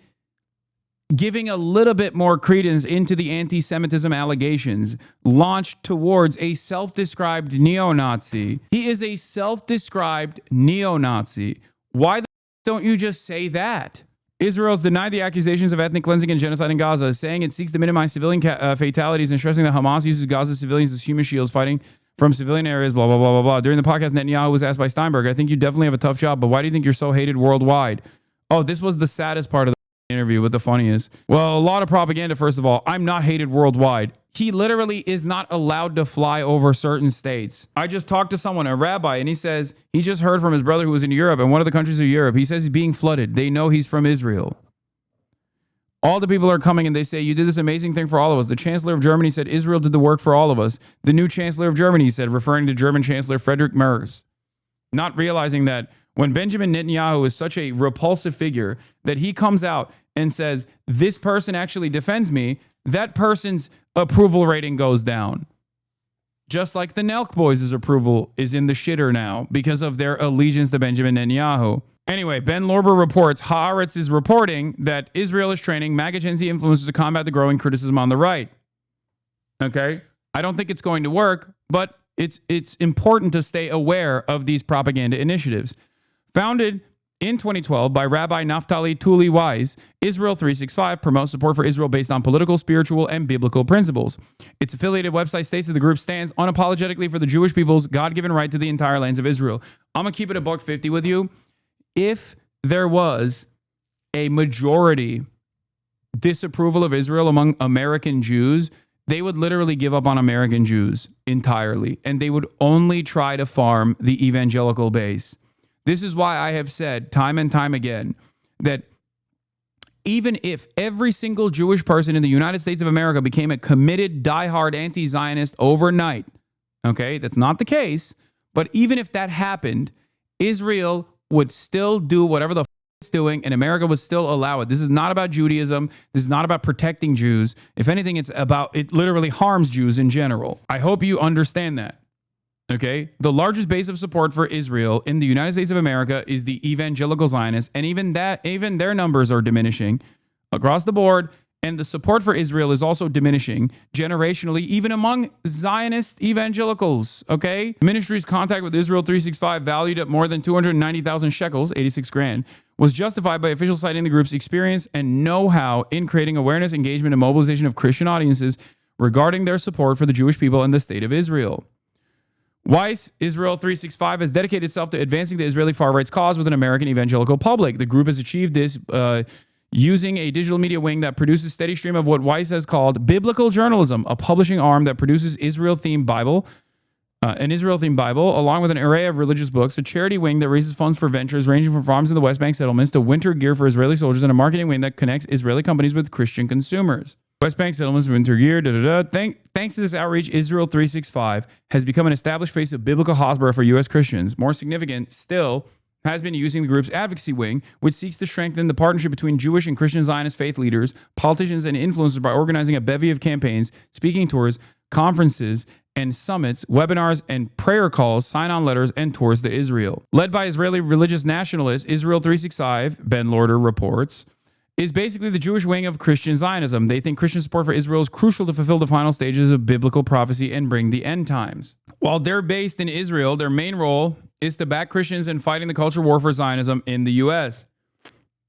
giving a little bit more credence into the anti-Semitism allegations launched towards a self-described neo-Nazi. He is a self-described neo-Nazi. Why don't you just say that? Israel's denied the accusations of ethnic cleansing and genocide in Gaza, saying it seeks to minimize civilian fatalities and stressing that Hamas uses Gaza civilians as human shields fighting from civilian areas, blah, blah, blah, blah, blah. During the podcast, Netanyahu was asked by Steinberg, I think you definitely have a tough job, but why do you think you're so hated worldwide? Oh, this was the saddest part of the interview, what the funniest. Well, a lot of propaganda, first of all. I'm not hated worldwide. He literally is not allowed to fly over certain states. I just talked to someone, a rabbi, and he says he just heard from his brother who was in Europe, and one of the countries of Europe, he says he's being flooded. They know he's from Israel. All the people are coming and they say, you did this amazing thing for all of us. The Chancellor of Germany said Israel did the work for all of us. The new Chancellor of Germany said, referring to German Chancellor Friedrich Merz, not realizing that when Benjamin Netanyahu is such a repulsive figure that he comes out and says, this person actually defends me, that person's approval rating goes down. Just like the Nelk boys' approval is in the shitter now because of their allegiance to Benjamin Netanyahu. Anyway, Ben Lorber reports, Haaretz is reporting that Israel is training MAGA Gen Z influencers to combat the growing criticism on the right. Okay? I don't think it's going to work, but it's important to stay aware of these propaganda initiatives. Founded in 2012 by Rabbi Naftali Tuli Wise, Israel 365 promotes support for Israel based on political, spiritual, and biblical principles. Its affiliated website states that the group stands unapologetically for the Jewish people's God-given right to the entire lands of Israel. I'm going to keep it $150 with you. If there was a majority disapproval of Israel among American Jews, they would literally give up on American Jews entirely, and they would only try to farm the evangelical base. This is why I have said time and time again that even if every single Jewish person in the United States of America became a committed, diehard anti-Zionist overnight, okay, that's not the case, but even if that happened, Israel would still do whatever the it's doing, and America would still allow it. This is not about Judaism. This is not about protecting Jews. If anything, it literally harms Jews in general. I hope you understand that. Okay, the largest base of support for Israel in the United States of America is the Evangelical Zionists, and even their numbers are diminishing across the board, and the support for Israel is also diminishing generationally, even among Zionist evangelicals. Okay, the ministry's contact with Israel 365, valued at more than 290,000 shekels, 86 grand, was justified by officials citing the group's experience and know-how in creating awareness, engagement, and mobilization of Christian audiences regarding their support for the Jewish people and the state of Israel. Weiss, Israel 365, has dedicated itself to advancing the Israeli far-right's cause with an American evangelical public. The group has achieved this using a digital media wing that produces a steady stream of what Weiss has called biblical journalism, a publishing arm that produces an Israel-themed Bible, along with an array of religious books, a charity wing that raises funds for ventures ranging from farms in the West Bank settlements to winter gear for Israeli soldiers, and a marketing wing that connects Israeli companies with Christian consumers. West Bank settlements, winter gear, Thanks to this outreach, Israel 365 has become an established face of biblical hospital for U.S. Christians. More significant still, has been using the group's advocacy wing, which seeks to strengthen the partnership between Jewish and Christian Zionist faith leaders, politicians, and influencers by organizing a bevy of campaigns, speaking tours, conferences, and summits, webinars, and prayer calls, sign-on letters, and tours to Israel. Led by Israeli religious nationalists, Israel 365, Ben Lorder reports, is basically the Jewish wing of Christian Zionism. They think Christian support for Israel is crucial to fulfill the final stages of biblical prophecy and bring the end times. While they're based in Israel, their main role is to back Christians in fighting the culture war for Zionism in the U.S.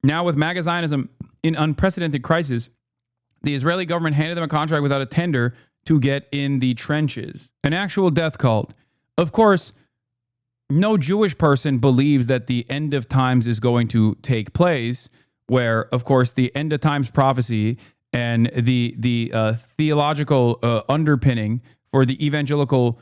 Now, with MAGA Zionism in unprecedented crisis, the Israeli government handed them a contract without a tender to get in the trenches. An actual death cult. Of course, no Jewish person believes that the end of times is going to take place, where, of course, the end of times prophecy and the theological underpinning for the evangelical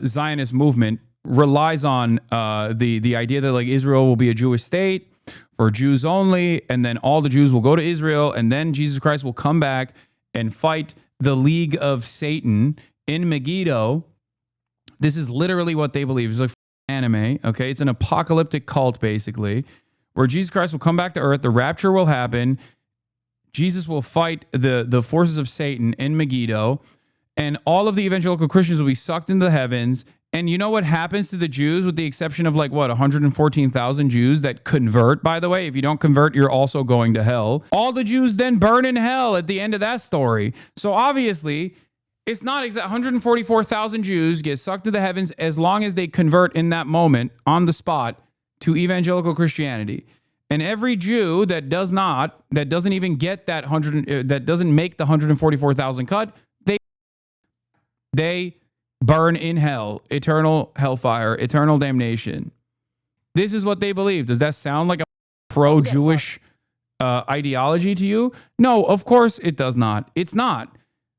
Zionist movement relies on the idea that like Israel will be a Jewish state for Jews only, and then all the Jews will go to Israel, and then Jesus Christ will come back and fight the League of Satan in Megiddo. This is literally what they believe. It's like anime, okay? It's an apocalyptic cult, basically, where Jesus Christ will come back to earth, the rapture will happen, Jesus will fight the forces of Satan in Megiddo, and all of the evangelical Christians will be sucked into the heavens. And you know what happens to the Jews, with the exception of 114,000 Jews that convert, by the way? If you don't convert, you're also going to hell. All the Jews then burn in hell at the end of that story. So obviously, it's not exact. 144,000 Jews get sucked to the heavens as long as they convert in that moment, on the spot, to evangelical Christianity. And every Jew that doesn't even get that that doesn't make the 144,000 cut, they burn in hell, eternal hellfire, eternal damnation. This is what they believe. Does that sound like a pro-Jewish ideology to you? No, of course it does not. It's not.